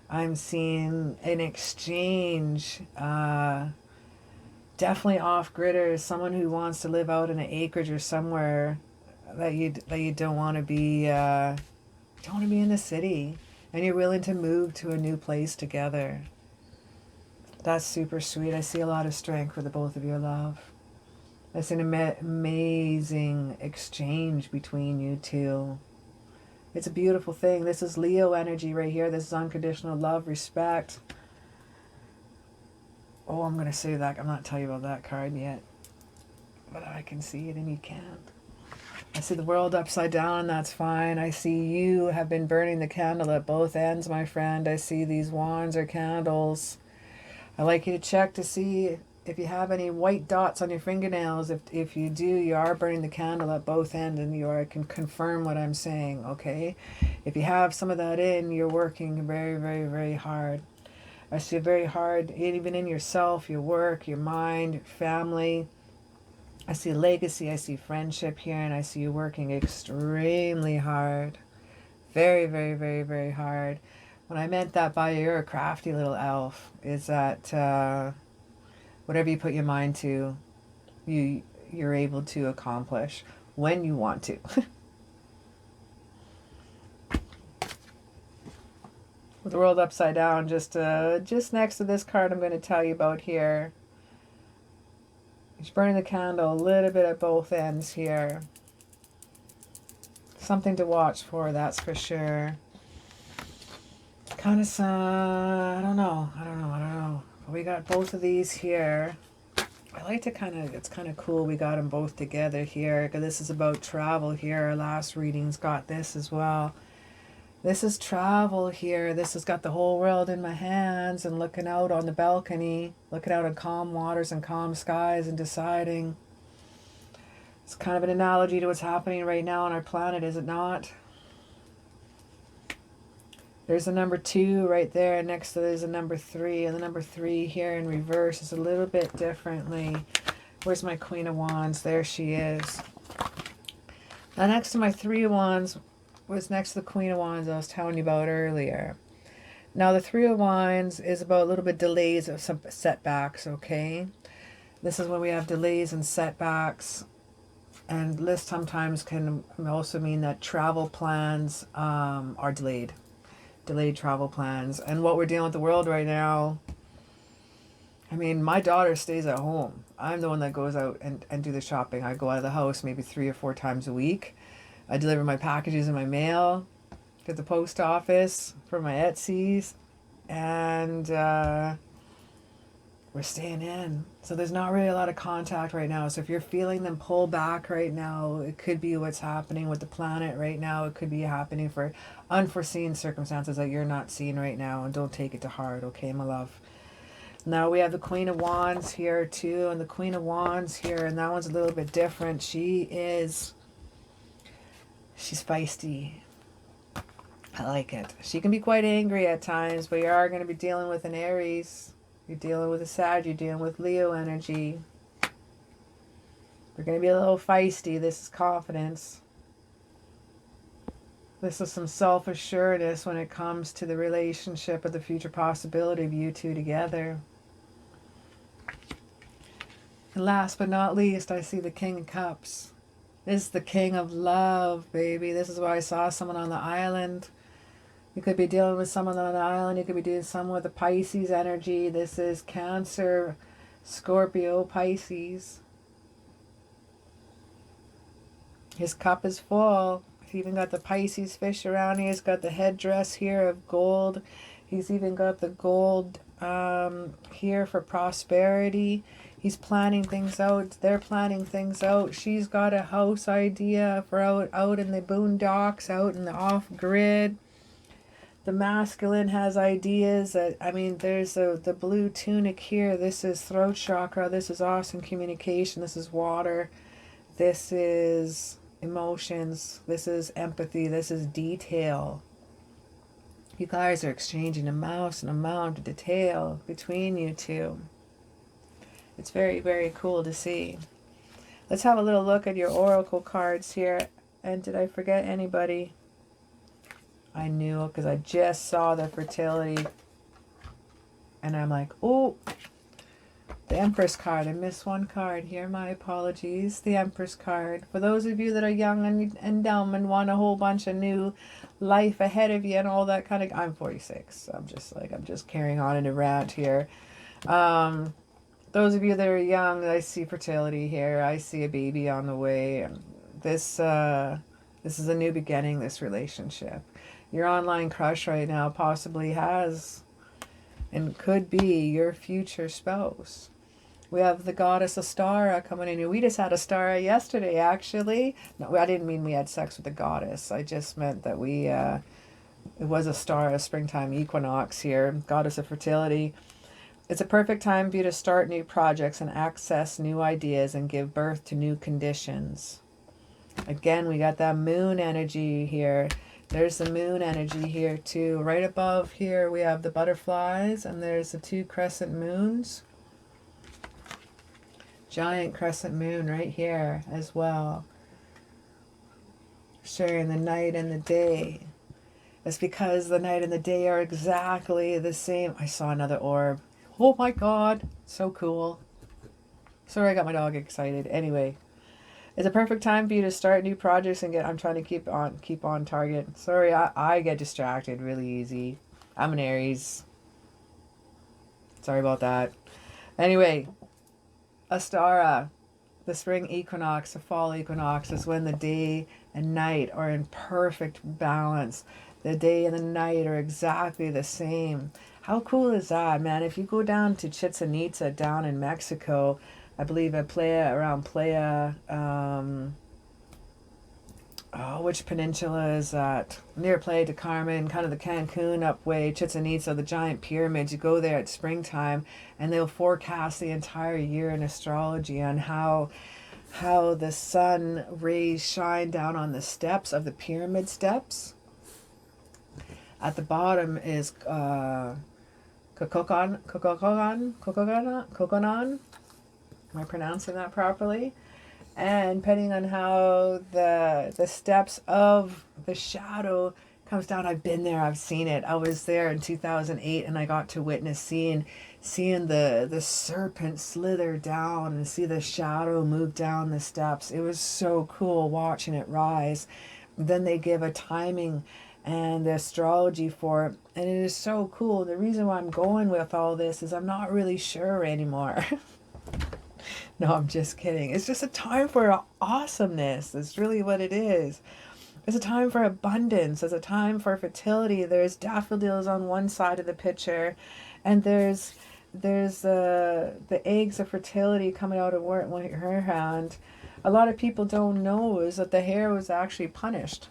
I'm seeing an exchange. Definitely off-gridders, someone who wants to live out in an acreage or somewhere that you don't want to be in the city. and you're willing to move to a new place together. That's super sweet. I see a lot of strength for the both of your love. It's an amazing exchange between you two. It's a beautiful thing. This is Leo energy right here. This is unconditional love, respect. Oh, I'm going to say that. I'm not telling you about that card yet. But I can see it and you can't. I see the world upside down. That's fine. I see you have been burning the candle at both ends, my friend. I see these wands or candles. I'd like you to check to see if you have any white dots on your fingernails. If you do, you are burning the candle at both ends, and you are, can confirm what I'm saying, okay? If you have some of that in, you're working very, very, very hard. I see very hard, even in yourself, your work, your mind, family. I see legacy, I see friendship here, and I see you working extremely hard. Very, very, very, very hard. When I meant that by you're a crafty little elf, is that whatever you put your mind to, you're able to accomplish when you want to. With the world upside down, just next to this card I'm going to tell you about here. He's burning the candle a little bit at both ends here. Something to watch for, that's for sure. Kind of, I don't know. We got both of these here. I like to it's kind of cool we got them both together here, because this is about travel here. Our last readings got this as well. This is travel here. This has got the whole world in my hands and looking out on the balcony, looking out on calm waters and calm skies and deciding. It's kind of an analogy to what's happening right now on our planet, is it not? There's a number 2 right there. Next to there's a number 3. And the number 3 here in reverse is a little bit differently. Where's my Queen of Wands? There she is. Now next to my 3 of Wands was next to the Queen of Wands I was telling you about earlier. Now the 3 of Wands is about a little bit delays of some setbacks, okay? This is when we have delays and setbacks. And this sometimes can also mean that travel plans are delayed. Delayed travel plans. And what we're dealing with the world right now, I mean, my daughter stays at home. I'm the one that goes out and do the shopping. I go out of the house maybe 3 or 4 times a week. I deliver my packages in my mail to the post office for my Etsy's, and we're staying in. So there's not really a lot of contact right now. So if you're feeling them pull back right now, it could be what's happening with the planet right now. It could be happening for unforeseen circumstances that you're not seeing right now, and don't take it to heart, okay, my love? Now we have the Queen of Wands here too, and the Queen of Wands here, and that one's a little bit different. She's feisty. I like it. She can be quite angry at times, but you are going to be dealing with an Aries. You're dealing with a Sag. You're dealing with Leo energy. We're going to be a little feisty. This is confidence. This is some self-assuredness when it comes to the relationship or the future possibility of you two together. And last but not least, I see the King of Cups. This is the King of Love, baby. This is where I saw someone on the island. You could be dealing with someone on the island. You could be doing someone with a Pisces energy. This is Cancer, Scorpio, Pisces. His cup is full. He's even got the Pisces fish around here. He's got the headdress here of gold. He's even got the gold here for prosperity. He's planning things out. They're planning things out. She's got a house idea for out in the boondocks, out in the off-grid. The masculine has ideas that, I mean, there's the blue tunic here. This is throat chakra. This is awesome communication. This is water. This is emotions. This is empathy. This is detail. You guys are exchanging an amount of detail between you two. It's very, very cool to see. Let's have a little look at your oracle cards here. And did I forget anybody? I knew, because I just saw the fertility. And I'm like, oh, The Empress card. I missed one card here. My apologies. The Empress card. For those of you that are young and dumb and want a whole bunch of new life ahead of you and all that kind of... I'm 46. I'm just carrying on in a rant here. Those of you that are young, I see fertility here. I see a baby on the way. This is a new beginning, this relationship. Your online crush right now possibly has and could be your future spouse. We have the goddess Astara coming in. We just had Astara yesterday, actually. No, I didn't mean we had sex with the goddess. I just meant that it was Astara, springtime equinox here, goddess of fertility. It's a perfect time for you to start new projects and access new ideas and give birth to new conditions. Again, we got that moon energy here. There's the moon energy here too. Right above here we have the butterflies, and there's the 2 crescent moons. Giant crescent moon right here as well. Sharing the night and the day. It's because the night and the day are exactly the same. I saw another orb. Oh my God, so cool. Sorry, I got my dog excited. Anyway, it's a perfect time for you to start new projects and I'm trying to keep on target. Sorry, I get distracted really easy. I'm an Aries. Sorry about that. Anyway, Astara, the spring equinox, the fall equinox is when the day and night are in perfect balance. The day and the night are exactly the same. How cool is that, man? If you go down to Chichen Itza down in Mexico, I believe at Playa, which peninsula is that? Near Playa de Carmen, kind of the Cancun up way, Chichen Itza, the giant pyramids. You go there at springtime and they'll forecast the entire year in astrology on how the sun rays shine down on the steps of the pyramid steps. At the bottom is Kokonan. Am I pronouncing that properly? And depending on how the steps of the shadow comes down, I've been there, I've seen it. I was there in 2008 and I got to witness seeing the serpent slither down and see the shadow move down the steps. It was so cool watching it rise. Then they give a timing and the astrology for it, and it is so cool. The reason why I'm going with all this is I'm not really sure anymore. No, I'm just kidding. It's just a time for awesomeness. That's really what it is. It's a time for abundance. It's a time for fertility. There's daffodils on one side of the picture, and there's the eggs of fertility coming out of her hand. A lot of people don't know is that the hare was actually punished.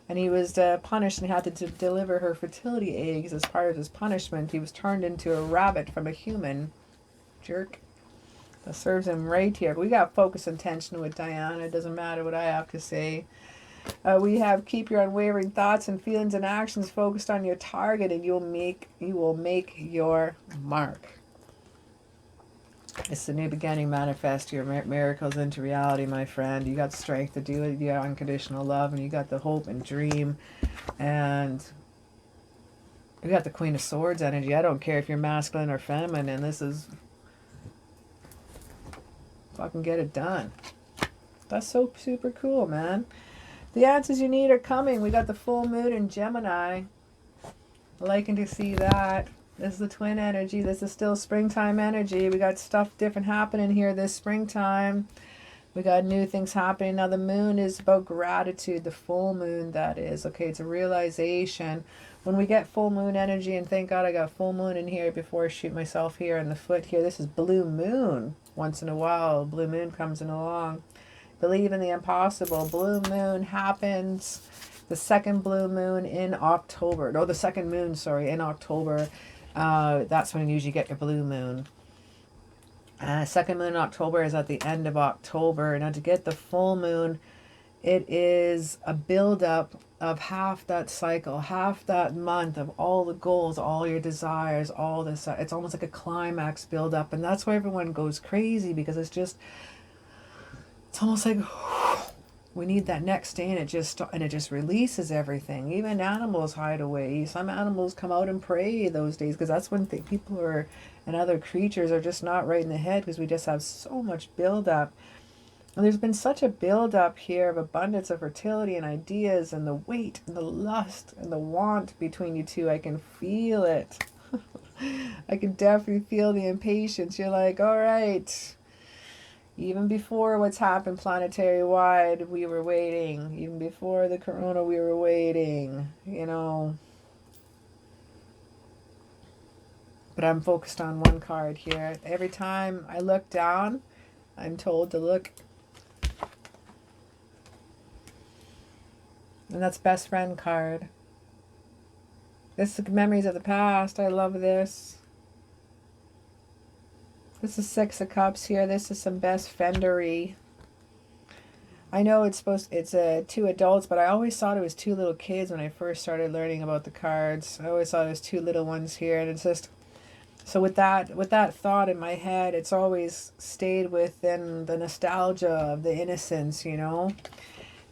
And he was punished and had to deliver her fertility eggs as part of his punishment. He was turned into a rabbit from a human. Jerk. That serves him right here. But we got focus and tension with Diana. It doesn't matter what I have to say. We have keep your unwavering thoughts and feelings and actions focused on your target, and you will make your mark. It's the new beginning. Manifest your miracles into reality, my friend. You got strength to do it. You got unconditional love, and you got the hope and dream, and you got the Queen of Swords energy. I don't care if you're masculine or feminine. This is fucking get it done. That's so super cool, man. The answers you need are coming. We got the full moon in Gemini. Liking to see that. This is the twin energy. This is still springtime energy. We got stuff different happening here this springtime. We got new things happening. Now the moon is about gratitude. The full moon, that is. Okay, it's a realization. When we get full moon energy, and thank God I got full moon in here before I shoot myself here in the foot here. This is blue moon. Once in a while, blue moon comes in along. Believe in the impossible. Blue moon happens. The second blue moon in October. No, the second moon, sorry, in October. That's when you usually get your blue moon. Second moon in October is at the end of October. Now to get the full moon, it is a build-up of half that cycle, half that month of all the goals, all your desires, all this. It's almost like a climax build-up. And that's why everyone goes crazy, because it's almost like We need that next day, and it just releases everything. Even animals hide away. Some animals come out and pray those days, because that's when people are, and other creatures are just not right in the head, because we just have so much buildup. And there's been such a buildup here of abundance of fertility and ideas, and the weight and the lust and the want between you two. I can feel it. I can definitely feel the impatience. You're like, all right. Even before what's happened planetary wide, we were waiting. Even before the corona, we were waiting, you know. But I'm focused on one card here. Every time I look down, I'm told to look. And that's best friend card. This is memories of the past. I love this. This is Six of Cups here. This is some best friendery. I know it's two adults, but I always thought it was two little kids when I first started learning about the cards. I always thought it was two little ones here, and it's just, so with that thought in my head, it's always stayed within the nostalgia of the innocence, you know.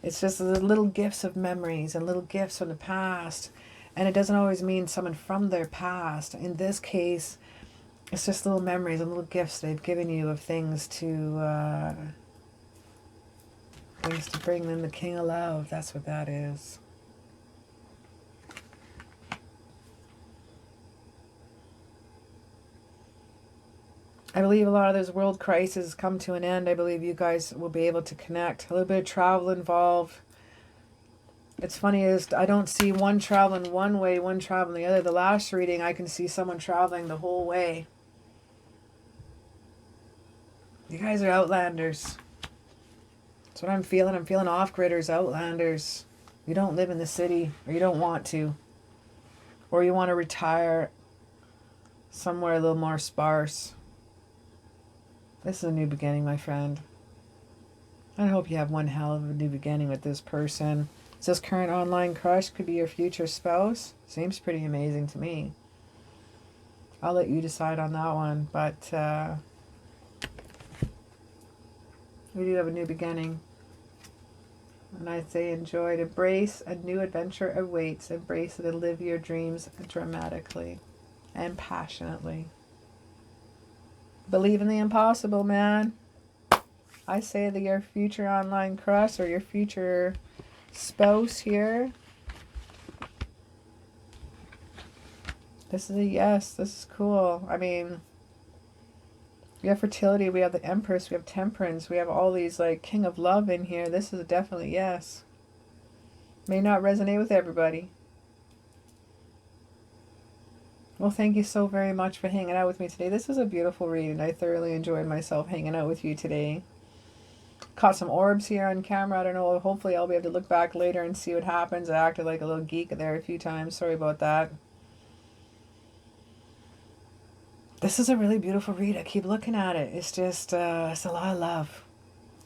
It's just the little gifts of memories and little gifts from the past, and it doesn't always mean someone from their past. In this case, it's just little memories and little gifts they've given you of things to bring in the King of Love. That's what that is. I believe a lot of those world crises come to an end. I believe you guys will be able to connect. A little bit of travel involved. It's funny is I don't see one traveling one way, one traveling the other. The last reading, I can see someone traveling the whole way. You guys are outlanders. That's what I'm feeling. I'm feeling off-gridders, outlanders. You don't live in the city, or you don't want to. Or you want to retire somewhere a little more sparse. This is a new beginning, my friend. I hope you have one hell of a new beginning with this person. Is this current online crush could be your future spouse? Seems pretty amazing to me. I'll let you decide on that one, but we do have a new beginning. And I say enjoy it. Embrace a new adventure awaits. Embrace it and live your dreams dramatically and passionately. Believe in the impossible, man. I say that your future online crush or your future spouse here. This is a yes. This is cool. I mean, we have fertility, we have the Empress, we have Temperance, we have all these like King of Love in here. This is definitely yes. May not resonate with everybody. Well, thank you so very much for hanging out with me today. This was a beautiful read, and I thoroughly enjoyed myself hanging out with you today. Caught some orbs here on camera. I don't know. Hopefully I'll be able to look back later and see what happens. I acted like a little geek there a few times. Sorry about that. This is a really beautiful read. I keep looking at it. It's just, it's a lot of love.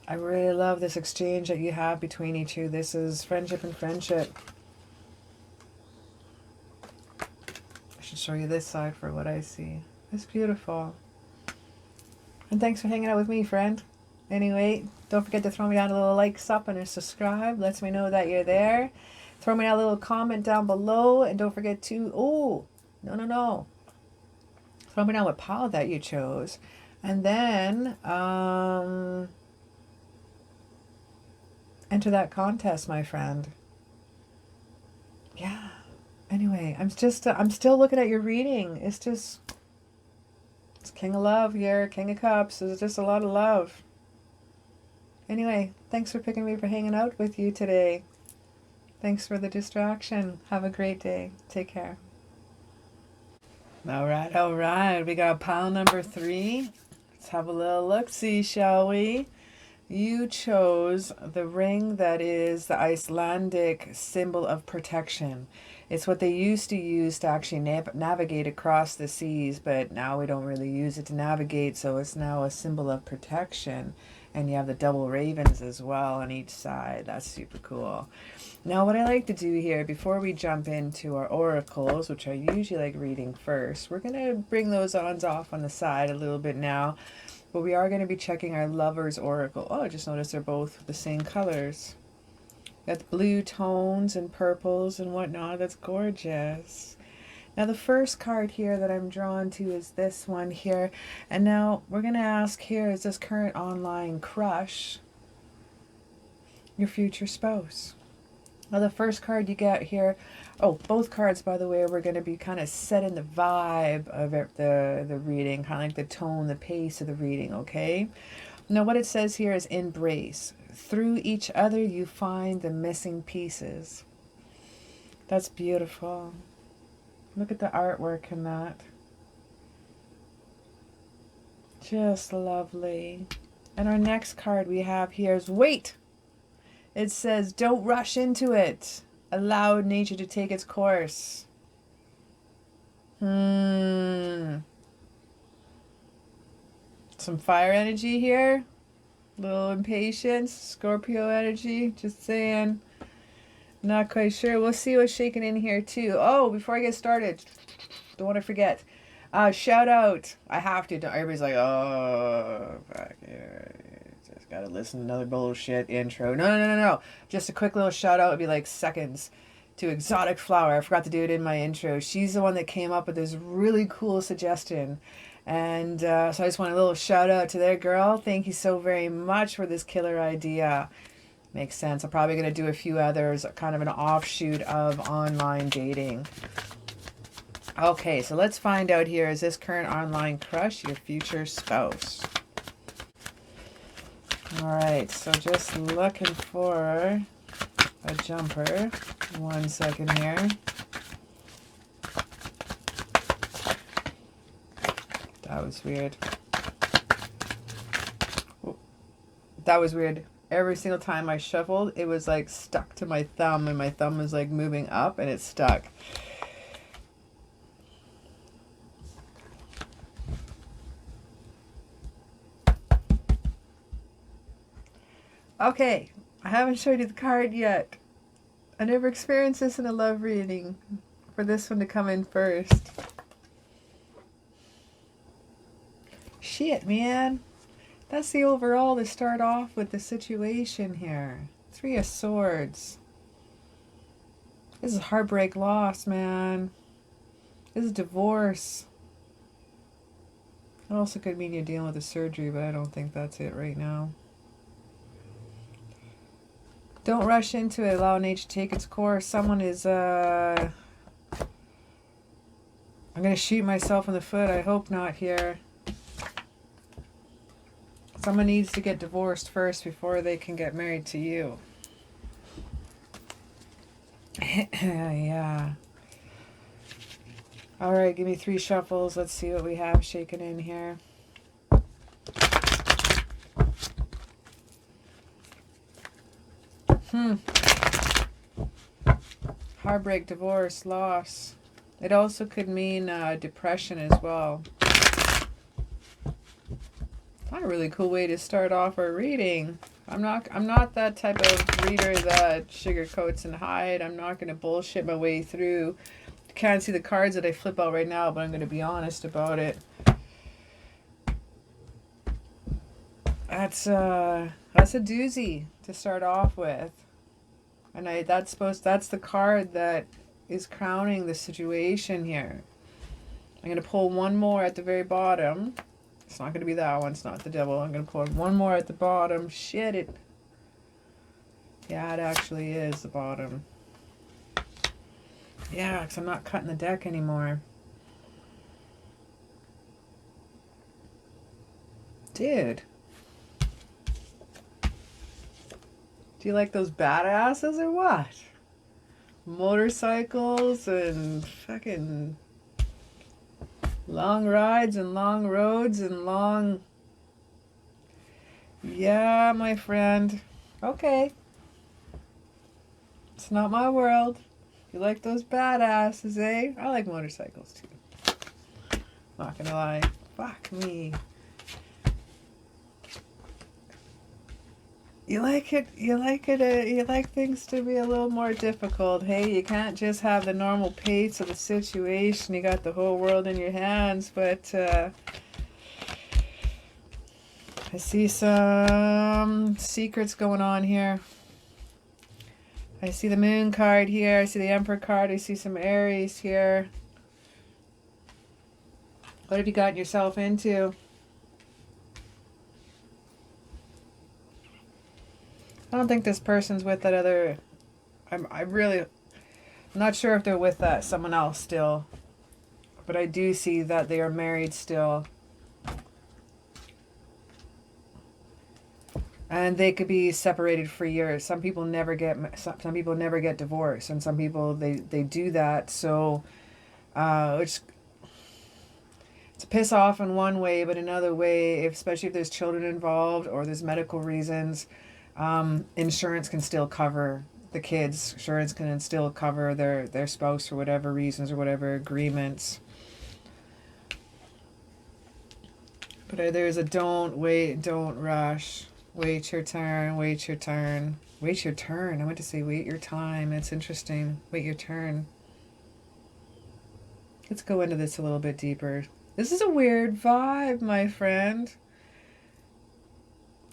I really love this exchange that you have between you two. This is friendship and friendship. I should show you this side for what I see. It's beautiful. And thanks for hanging out with me, friend. Anyway, don't forget to throw me down a little like, up, and a subscribe. Lets me know that you're there. Throw me down a little comment down below. And don't forget to, oh, no. Throw me down what pile that you chose. And then enter that contest, my friend. Yeah. Anyway, I'm still looking at your reading. It's King of Love here, King of Cups. There's just a lot of love. Anyway, thanks for picking me for hanging out with you today. Thanks for the distraction. Have a great day. Take care. All right. We got pile number 3. Let's have a little look-see, shall we? You chose the ring that is the Icelandic symbol of protection. It's what they used to use to actually navigate across the seas, but now we don't really use it to navigate, so it's now a symbol of protection. And you have the double ravens as well on each side. That's super cool. Now, what I like to do here, before we jump into our oracles, which I usually like reading first, we're going to bring those off on the side a little bit now. But we are going to be checking our Lover's Oracle. Oh, I just noticed they're both the same colors. Got the blue tones and purples and whatnot. That's gorgeous. Now the first card here that I'm drawn to is this one here. And now we're going to ask here, is this current online crush your future spouse? Now the first card you get here, oh, both cards, by the way, we're going to be kind of set in the vibe of the reading, kind of like the tone, the pace of the reading, okay? Now what it says here is embrace. Through each other you find the missing pieces. That's beautiful. Look at the artwork in that. Just lovely. And our next card we have here is wait. It says, don't rush into it. Allow nature to take its course. Some fire energy here. Little impatience. Scorpio energy. Just saying. Not quite sure. We'll see what's shaking in here too. Oh, before I get started, don't want to forget. Shout out. I have to. Everybody's like, oh, fuck yeah. Just gotta listen to another bullshit intro. No. Just a quick little shout out would be like seconds to Exotic Flower. I forgot to do it in my intro. She's the one that came up with this really cool suggestion. And so I just want a little shout out to that girl. Thank you so very much for this killer idea. Makes sense. I'm probably going to do a few others, kind of an offshoot of online dating. Okay, so let's find out here. Is this current online crush your future spouse? All right, so just looking for a jumper. 1 second here. That was weird. That was weird. Every single time I shuffled, it was like stuck to my thumb, and my thumb was like moving up and it stuck. Okay, I haven't showed you the card yet. I never experienced this in a love reading. For this one to come in first. Shit, man. That's the overall to start off with the situation here. 3 of Swords. This is heartbreak, loss, man. This is divorce. It also could mean you're dealing with a surgery, but I don't think that's it right now. Don't rush into it. Allow nature to take its course. Someone is, I'm going to shoot myself in the foot. I hope not here. Someone needs to get divorced first before they can get married to you. Yeah. All right, give me 3 shuffles. Let's see what we have shaken in here. Heartbreak, divorce, loss. It also could mean depression as well. Not a really cool way to start off our reading. I'm not that type of reader that sugarcoats and hide. I'm not going to bullshit my way through. You can't see the cards that I flip out right now, but I'm going to be honest about it. That's a doozy to start off with. And that's the card that is crowning the situation here. I'm going to pull one more at the very bottom. It's not going to be that one. It's not the devil. I'm going to pull one more at the bottom. Shit it. Yeah, it actually is the bottom. Yeah, because I'm not cutting the deck anymore. Dude. Do you like those badasses or what? Motorcycles and fucking long rides and long roads and long... Yeah, my friend. Okay. It's not my world. You like those badasses, eh? I like motorcycles too. Not gonna lie. Fuck me. You like things to be a little more difficult. Hey, you can't just have the normal pace of the situation. You got the whole world in your hands, but I see some secrets going on here. I see the Moon card here. I see the Emperor card. I see some Aries here. What have you gotten yourself into? I don't think this person's with that other... I'm not sure if they're with that someone else still. But I do see that they are married still. And they could be separated for years. Some people never get divorced, and some people they do that. So, it's to piss off in one way, but another way, especially if there's children involved or there's medical reasons, insurance can still cover the kids. Insurance can still cover their spouse for whatever reasons or whatever agreements. But there's a don't rush. Wait your turn, wait your turn. Wait your turn. I meant to say wait your time. It's interesting. Wait your turn. Let's go into this a little bit deeper. This is a weird vibe, my friend.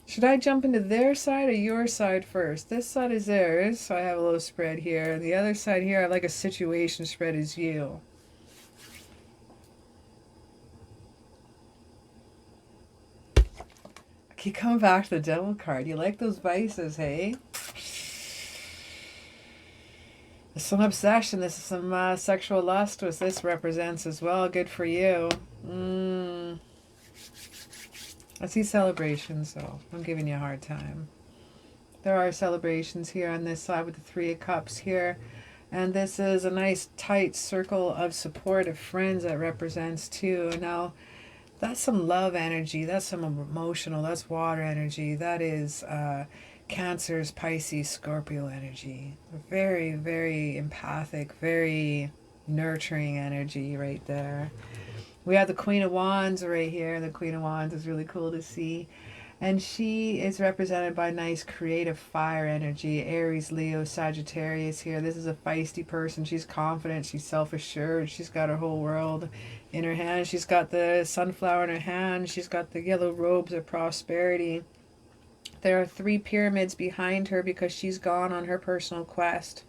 Should I jump into their side or your side first? This side is theirs, so I have a little spread here. The other side here, I have like a situation spread is you. Keep coming back to the Devil card. You like those vices, hey? There's some obsession. This is some sexual lust, which this represents as well. Good for you. I see celebrations, so I'm giving you a hard time. There are celebrations here on this side with the Three of Cups here. And this is a nice tight circle of support of friends that represents too. Now, that's some love energy. That's some emotional. That's water energy. That is Cancer's, Pisces, Scorpio energy. Very, very empathic, very nurturing energy right there. We have the Queen of Wands right here. The Queen of Wands is really cool to see. And she is represented by nice creative fire energy. Aries, Leo, Sagittarius here. This is a feisty person. She's confident. She's self-assured. She's got her whole world in her hand. She's got the sunflower in her hand. She's got the yellow robes of prosperity. There are 3 pyramids behind her because she's gone on her personal quest.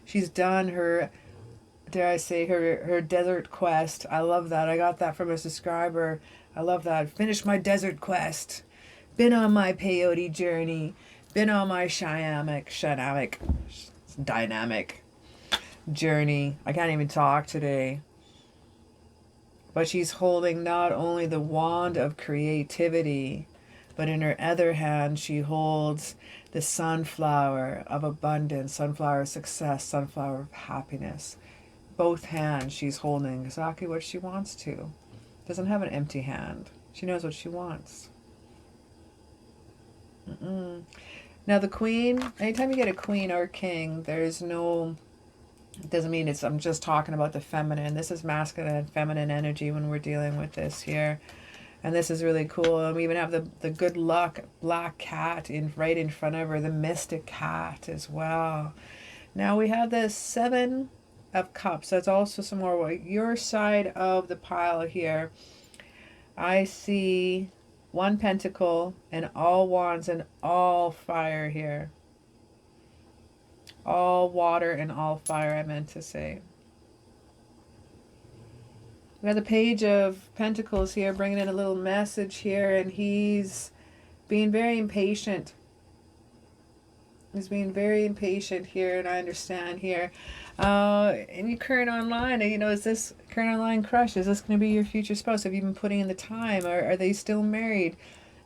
She's done her, dare I say, her desert quest. I love that. I got that from a subscriber. I love that. Finished my desert quest. Been on my peyote journey. Been on my dynamic journey. I can't even talk today. But she's holding not only the wand of creativity, but in her other hand, she holds the sunflower of abundance, sunflower of success, sunflower of happiness. Both hands she's holding exactly what she wants to. Doesn't have an empty hand. She knows what she wants. Now the queen, anytime you get a queen or a king, there's no, it doesn't mean it's, I'm just talking about the feminine. This is masculine and feminine energy when we're dealing with this here. And this is really cool. And we even have the good luck black cat right in front of her, the mystic cat as well. Now we have the 7 of Cups. That's also some more your side of the pile here. I see 1 pentacle and all wands and all fire here. All water and all fire, I meant to say. We have the Page of Pentacles here, bringing in a little message here, and he's being very impatient. He's being very impatient here, and I understand here. In your current online, is this current online crush, is this going to be your future spouse? Have you been putting in the time, or are they still married?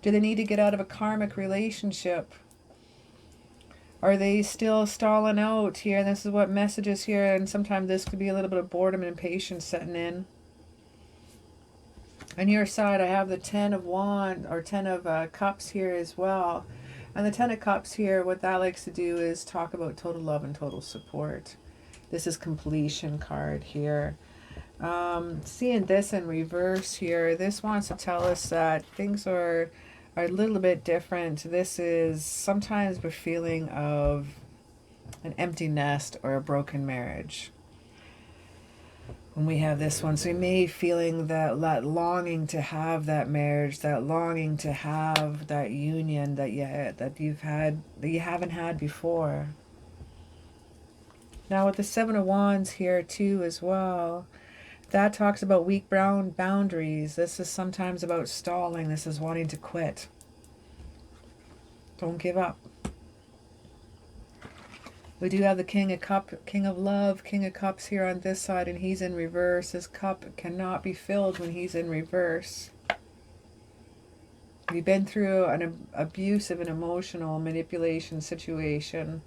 Do they need to get out of a karmic relationship? Are they still stalling out here? And this is what messages here, and sometimes this could be a little bit of boredom and impatience setting in. On your side, I have the 10 of Wands, or 10 of Cups here as well. And the 10 of Cups here, what that likes to do is talk about total love and total support. This is completion card here. Seeing this in reverse here, this wants to tell us that things are a little bit different. This is sometimes the feeling of an empty nest or a broken marriage. When we have this one, so we may be feeling that longing to have that marriage, that longing to have that union that you haven't had before. Now with the Seven of Wands here too as well, that talks about weak boundaries. This is sometimes about stalling. This is wanting to quit. Don't give up. We do have the King of Love, King of Cups here on this side, and he's in reverse. His cup cannot be filled when he's in reverse. You've been through an abusive and emotional manipulation situation.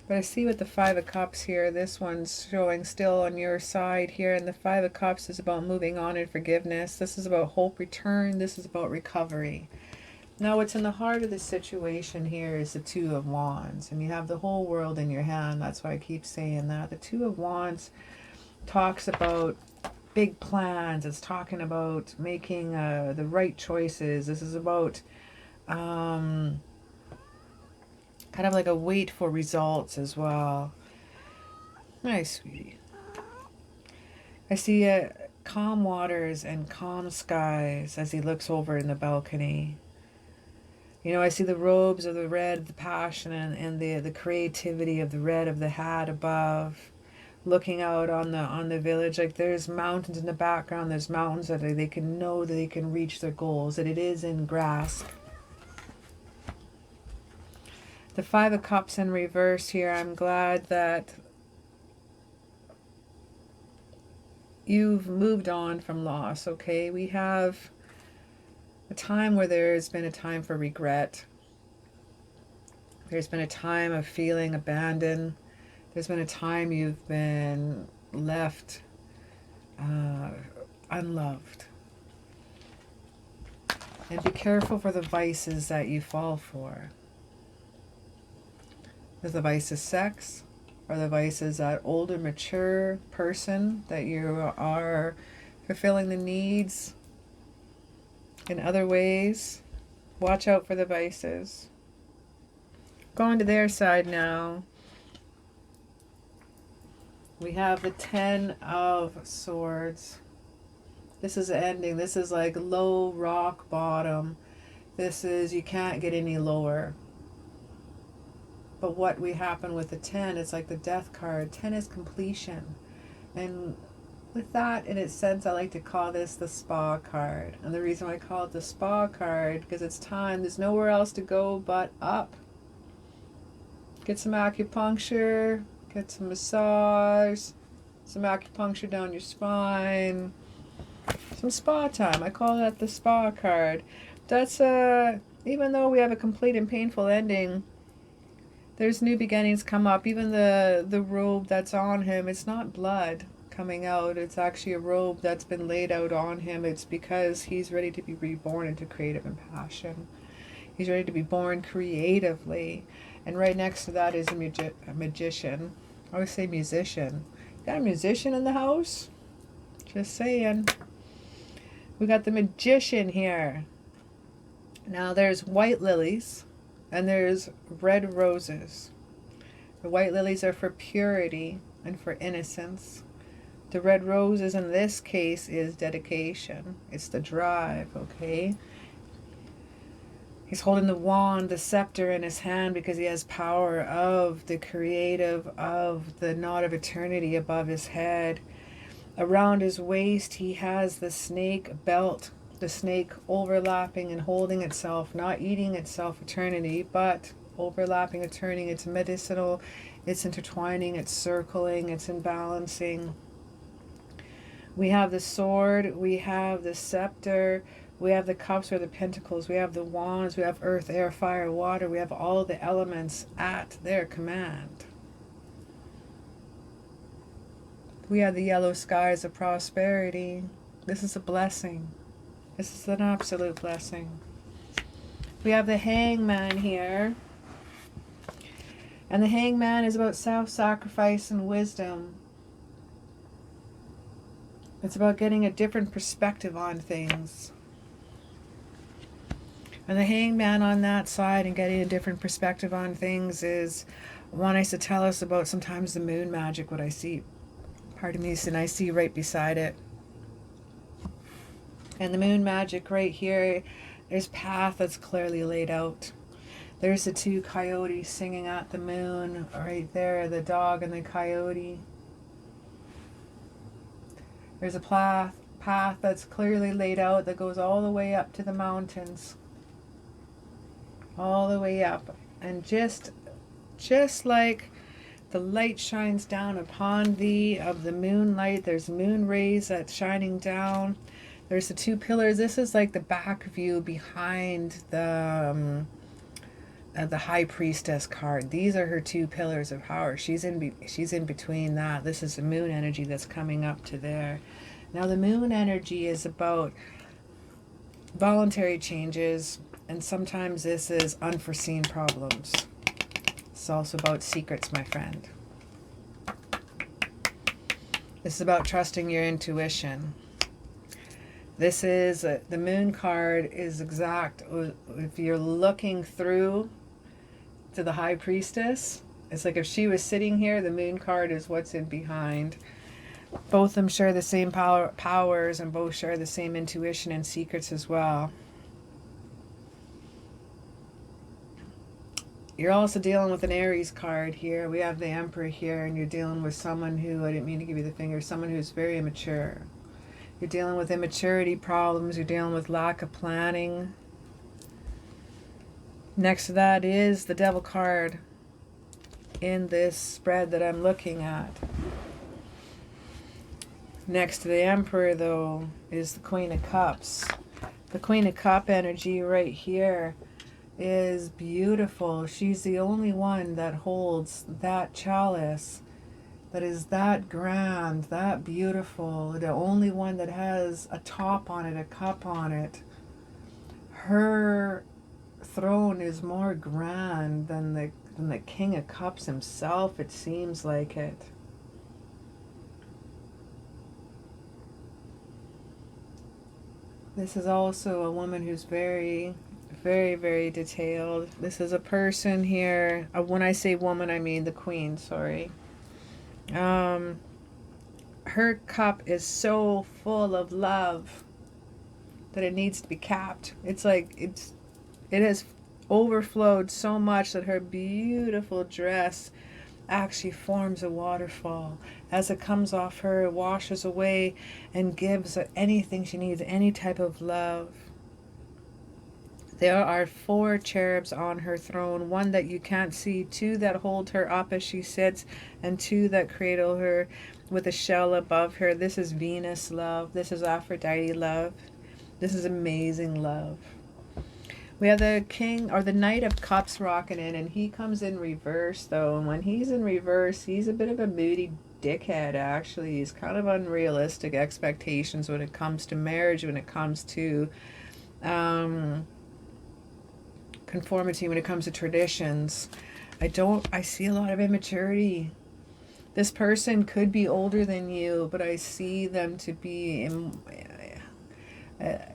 But I see with the Five of Cups here, this one's showing still on your side here, and the Five of Cups is about moving on and forgiveness. This is about hope return. This is about recovery. Now what's in the heart of the situation here is the Two of Wands, and you have the whole world in your hand. That's why I keep saying that. The Two of Wands talks about big plans. It's talking about making the right choices. This is about kind of like a wait for results as well. Nice, sweetie. I see calm waters and calm skies as he looks over in the balcony. You know, I see the robes of the red, the passion, and the creativity of the red of the hat above, looking out on the village. Like there's mountains in the background. There's mountains that they can know that they can reach their goals, that it is in grasp. The Five of Cups in reverse here. I'm glad that you've moved on from loss, okay? We have a time where there's been a time for regret. There's been a time of feeling abandoned. There's been a time you've been left unloved. And be careful for the vices that you fall for. There's the vice of sex, or the vice is that older, mature person that you are fulfilling the needs in other ways. Watch out for the vices. Going to their side now. We have the Ten of Swords. This is ending. This is like low rock bottom. This is, you can't get any lower. But what we happen with the 10, it's like the Death card. 10 is completion. And with that, in its sense, I like to call this the Spa card. And the reason why I call it the Spa card, because it's time. There's nowhere else to go but up. Get some acupuncture, get some massage, some acupuncture down your spine, some spa time. I call that the Spa card. That's even though we have a complete and painful ending, there's new beginnings come up. Even the robe that's on him, it's not blood coming out. It's actually a robe that's been laid out on him. It's because he's ready to be reborn into creative and passion. He's ready to be born creatively. And right next to that is a magician. I always say musician. Got a musician in the house? Just saying. We got the magician here. Now there's white lilies and there's red roses. The white lilies are for purity and for innocence. The red roses in this case is dedication. It's the drive, okay? He's holding the wand, the scepter in his hand because he has power of the creative, of the knot of eternity above his head. Around his waist he has the snake belt, the snake overlapping and holding itself, not eating itself eternity, but overlapping and turning. It's medicinal, it's intertwining, it's circling, it's imbalancing. We have the sword, we have the scepter, we have the cups or the pentacles, we have the wands, we have earth, air, fire, water, we have all the elements at their command. We have the yellow skies of prosperity. This is a blessing. This is an absolute blessing. We have the hangman here. And the hangman is about self-sacrifice and wisdom. It's about getting a different perspective on things. And the hangman on that side and getting a different perspective on things is wanting to tell us about sometimes the moon magic, what I see. Pardon me, and I see right beside it. And the moon magic right here, there's path that's clearly laid out. There's the two coyotes singing at the moon right there, the dog and the coyote. There's a path that's clearly laid out that goes all the way up to the mountains. All the way up. And just like the light shines down upon thee of the moonlight, there's moon rays that's shining down. There's the two pillars. This is like the back view behind the High Priestess card. These are her two pillars of power. She's in between that. This is the moon energy that's coming up to there. Now the moon energy is about voluntary changes, and sometimes this is unforeseen problems. It's also about secrets, my friend. This is about trusting your intuition. This is, the moon card is exact. If you're looking through to the High Priestess, it's like if she was sitting here, the moon card is what's in behind. Both of them share the same powers, and both share the same intuition and secrets as well. You're also dealing with an Aries card here. We have the Emperor here, and you're dealing with someone who, I didn't mean to give you the finger, someone who's very immature. You're dealing with immaturity problems. You're dealing with lack of planning. Next to that is the Devil card in this spread that I'm looking at. Next to the Emperor, though, is the Queen of Cups. The Queen of Cup energy right here is beautiful. She's the only one that holds that chalice that is that grand, that beautiful, the only one that has a top on it, a cup on it. Her throne is more grand than the King of Cups himself, it seems like it. This is also a woman who's very, very, very detailed. This is a person here. When I say woman, I mean the queen, sorry. Her cup is so full of love that it needs to be capped. It's like it has overflowed so much that her beautiful dress actually forms a waterfall. As it comes off her, it washes away and gives her anything she needs, any type of love. There are 4 cherubs on her throne, 1 that you can't see, 2 that hold her up as she sits, and 2 that cradle her with a shell above her. This is Venus love. This is Aphrodite love. This is amazing love. We have the King, or the Knight of Cups rocking in, and he comes in reverse, though. And when he's in reverse, he's a bit of a moody dickhead, actually. He's kind of unrealistic expectations when it comes to marriage, when it comes to conformity, when it comes to traditions. I see a lot of immaturity. This person could be older than you, but I see them to be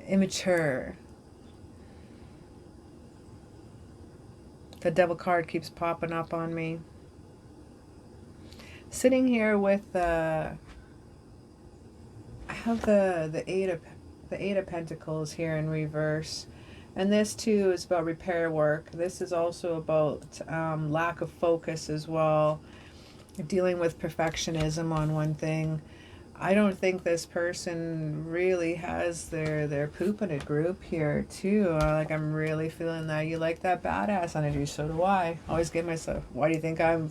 immature. The Devil card keeps popping up on me. Sitting here with I have the Eight of Pentacles here in reverse. And this too is about repair work. This is also about lack of focus as well. Dealing with perfectionism on one thing. I don't think this person really has their poop in a group here too. Like, I'm really feeling that. You like that badass energy, so do I. Always get myself, why do you think I'm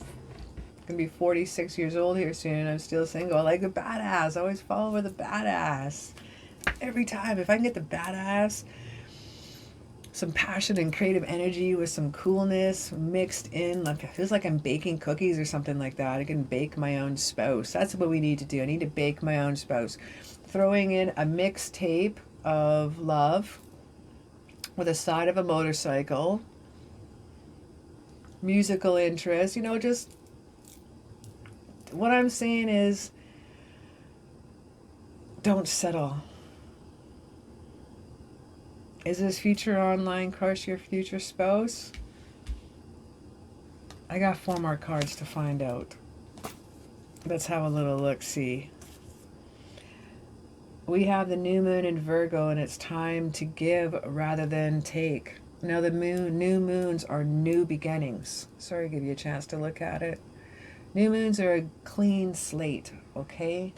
gonna be 46 years old here soon and I'm still single? I like the badass. I always follow with the badass. Every time, if I can get the badass, some passion and creative energy with some coolness mixed in, like, it feels like I'm baking cookies or something like that. I can bake my own spouse. That's what we need to do. I need to bake my own spouse. Throwing in a mixtape of love with a side of a motorcycle, musical interest, just what I'm saying is, don't settle. Is this future online crush your future spouse? I got 4 more cards to find out. Let's have a little look-see. We have the new moon in Virgo, and it's time to give rather than take. Now the new moons are new beginnings. Sorry, give you a chance to look at it. New moons are a clean slate, okay?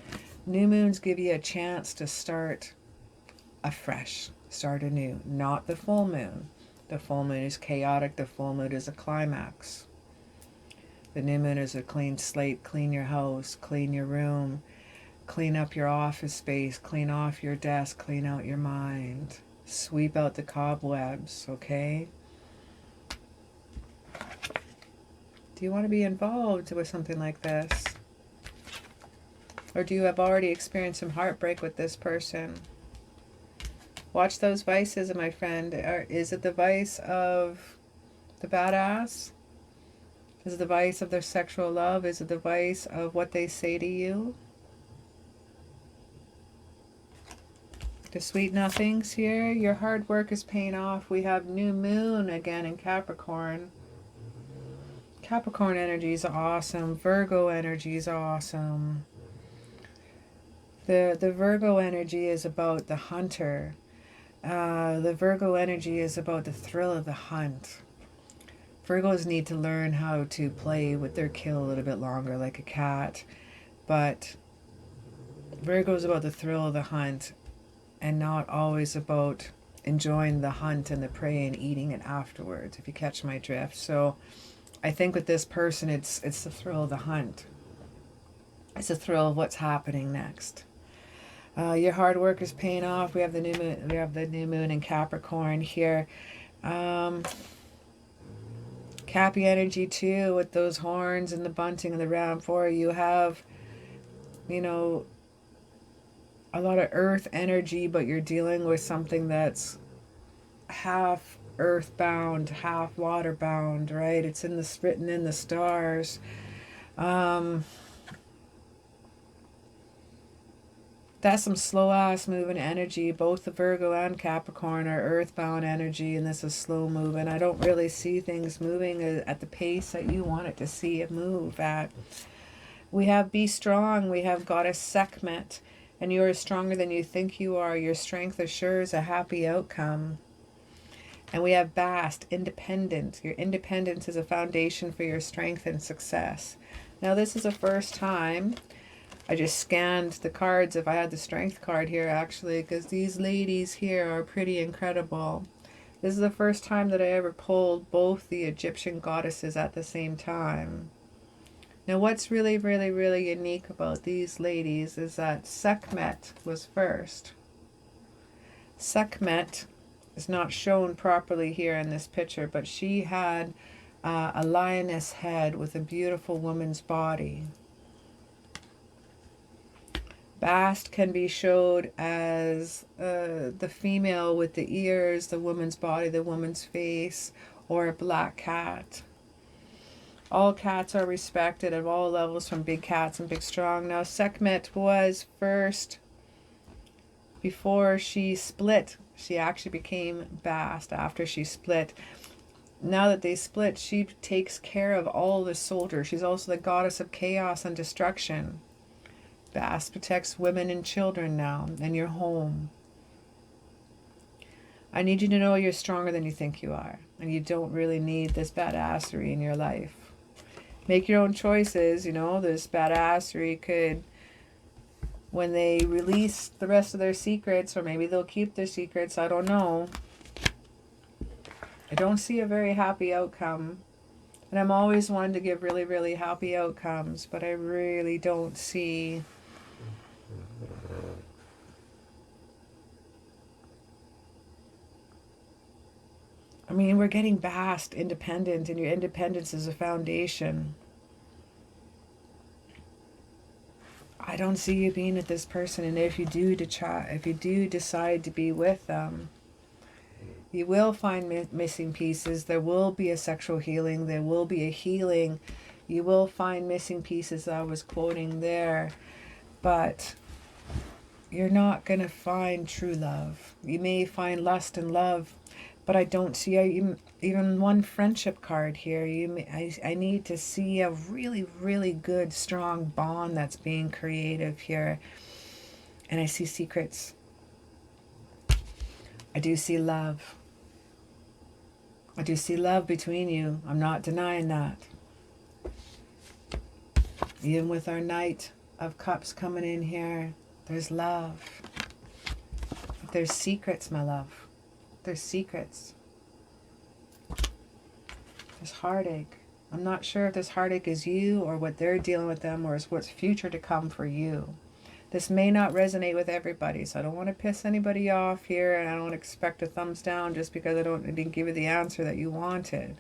New moons give you a chance to start afresh, start anew. Not the full moon. The full moon is chaotic. The full moon is a climax. The new moon is a clean slate. Clean your house, clean your room, clean up your office space, clean off your desk, clean out your mind. Sweep out the cobwebs, okay? Do you want to be involved with something like this? Or do you have already experienced some heartbreak with this person? Watch those vices, my friend. Is it the vice of the badass? Is it the vice of their sexual love? Is it the vice of what they say to you? The sweet nothings here. Your hard work is paying off. We have new moon again in Capricorn. Capricorn energy is awesome. Virgo energy is awesome. The Virgo energy is about the hunter. The Virgo energy is about the thrill of the hunt. Virgos need to learn how to play with their kill a little bit longer, like a cat. But Virgo is about the thrill of the hunt and not always about enjoying the hunt and the prey and eating it afterwards, if you catch my drift. So I think with this person, it's the thrill of the hunt. It's the thrill of what's happening next. Your hard work is paying off. We have the new moon. We have the new moon in Capricorn here. Cappy energy too, with those horns and the bunting and the round four. You have, you know, a lot of earth energy, but you're dealing with something that's half earthbound, half waterbound, right? It's written in the stars. That's some slow ass moving energy. Both the Virgo and Capricorn are earthbound energy, and this is slow moving. I don't really see things moving at the pace that you want it to see it move at. We have Be Strong. We have Goddess Sekhmet, and you are stronger than you think you are. Your strength assures a happy outcome. And we have Bast, independent. Your independence is a foundation for your strength and success. Now this is the first time I just scanned the cards. If I had the strength card here, actually, because these ladies here are pretty incredible. This is the first time that I ever pulled both the Egyptian goddesses at the same time. Now what's really, really, really unique about these ladies is that Sekhmet was first. Sekhmet is not shown properly here in this picture, but she had a lioness head with a beautiful woman's body. Bast can be showed as the female with the ears, the woman's body, the woman's face, or a black cat. All cats are respected at all levels, from big cats and big strong. Now Sekhmet was first. Before she split, she actually became Bast after she split. Now that they split, she takes care of all the soldiers. She's also the goddess of chaos and destruction. Bast protects women and children now, and your home. I need you to know you're stronger than you think you are, and you don't really need this badassery in your life. Make your own choices. You know, this badassery could, when they release the rest of their secrets, or maybe they'll keep their secrets, I don't know. I don't see a very happy outcome. And I'm always one to give really, really happy outcomes, but I really don't see I mean, we're getting Bast, independent, and your independence is a foundation. I don't see you being with this person, and if you do decide to be with them, you will find missing pieces. There will be a sexual healing. There will be a healing. You will find missing pieces I was quoting there, but you're not going to find true love. You may find lust and love, but I don't see even one friendship card here. I need to see a really, really good, strong bond that's being creative here. And I see secrets. I do see love. I do see love between you. I'm not denying that. Even with our Knight of Cups coming in here, there's love. But there's secrets, my love. There's secrets. There's heartache. I'm not sure if this heartache is you or what they're dealing with them, or is what's future to come for you. This may not resonate with everybody, so I don't want to piss anybody off here, and I don't expect a thumbs down just because I didn't give you the answer that you wanted.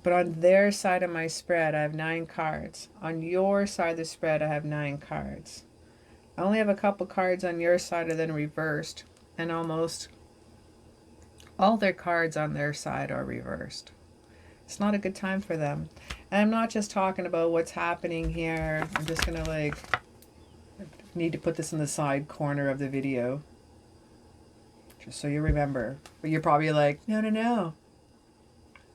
But on their side of my spread, I have 9 cards. On your side of the spread, I have 9 cards. I only have a couple cards on your side and then reversed, and almost all their cards on their side are reversed. It's not a good time for them. And I'm not just talking about what's happening here. I'm just going to need to put this in the side corner of the video. Just so you remember. But you're probably like, no, no, no.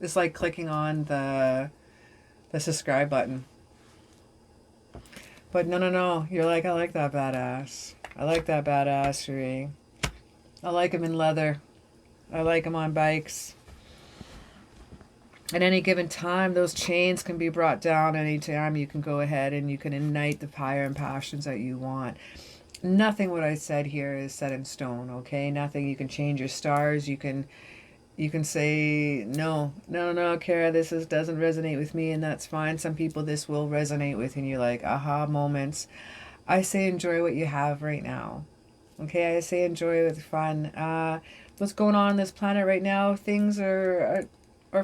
It's like clicking on the subscribe button. But no, no, no. You're like, I like that badass. I like that badassery. I like him in leather. I like them on bikes. At any given time, those chains can be brought down. Anytime you can go ahead and you can ignite the fire and passions that you want. Nothing what I said here is set in stone, okay? Nothing. You can change your stars. You can say, no, Cara, this doesn't resonate with me, and that's fine. Some people this will resonate with, and you're like, aha moments. I say enjoy what you have right now. Okay, I say enjoy with fun. What's going on this planet right now, things are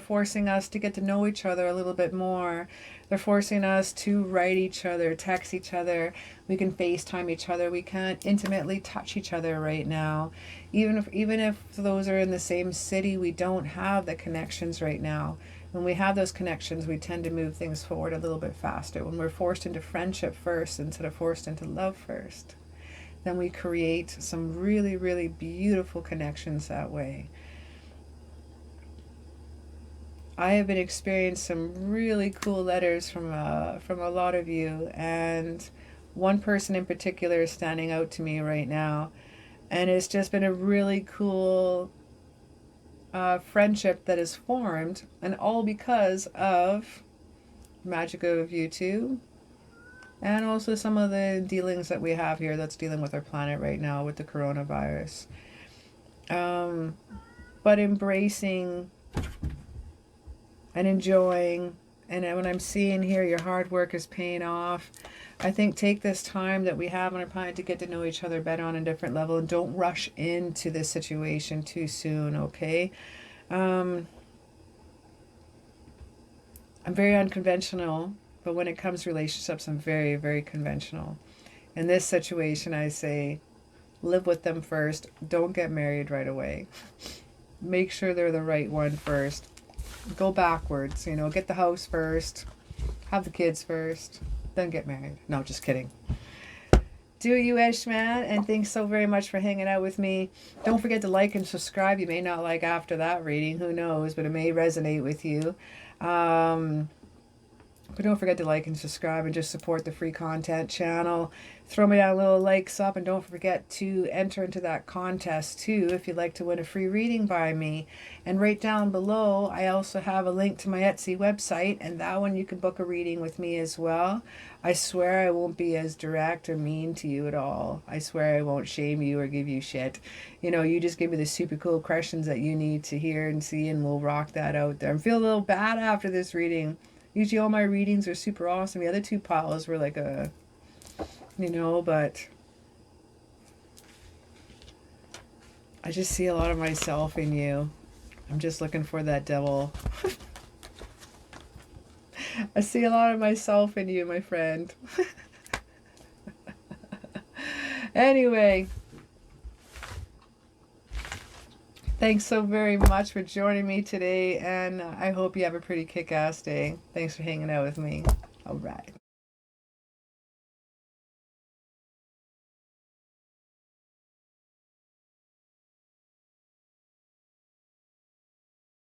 forcing us to get to know each other a little bit more. They're forcing us to write each other, text each other. We can FaceTime each other. We can't intimately touch each other right now. Even if those are in the same city, we don't have the connections right now. When we have those connections, we tend to move things forward a little bit faster. When we're forced into friendship first instead of forced into love first, then we create some really, really beautiful connections that way. I have been experiencing some really cool letters from a lot of you, and one person in particular is standing out to me right now, and it's just been a really cool friendship that is formed, and all because of magic of YouTube. And also some of the dealings that we have here that's dealing with our planet right now with the coronavirus. But embracing and enjoying. And when I'm seeing here your hard work is paying off, I think take this time that we have on our planet to get to know each other better on a different level. And don't rush into this situation too soon, okay? I'm very unconventional. But when it comes to relationships, I'm very, very conventional. In this situation, I say, live with them first. Don't get married right away. Make sure they're the right one first. Go backwards, get the house first. Have the kids first. Then get married. No, just kidding. Do you wish, man? And thanks so very much for hanging out with me. Don't forget to like and subscribe. You may not like after that reading. Who knows? But it may resonate with you. But don't forget to like and subscribe and just support the free content channel. Throw me down little likes up, and don't forget to enter into that contest too if you'd like to win a free reading by me. And right down below, I also have a link to my Etsy website, and that one you can book a reading with me as well. I swear I won't be as direct or mean to you at all. I swear I won't shame you or give you shit. You just give me the super cool questions that you need to hear and see, and we'll rock that out there. I'm feeling a little bad after this reading. Usually all my readings are super awesome. The other 2 piles were like but I just see a lot of myself in you. I'm just looking for that devil. I see a lot of myself in you, my friend. Anyway, thanks so very much for joining me today, and I hope you have a pretty kick-ass day. Thanks for hanging out with me. All right.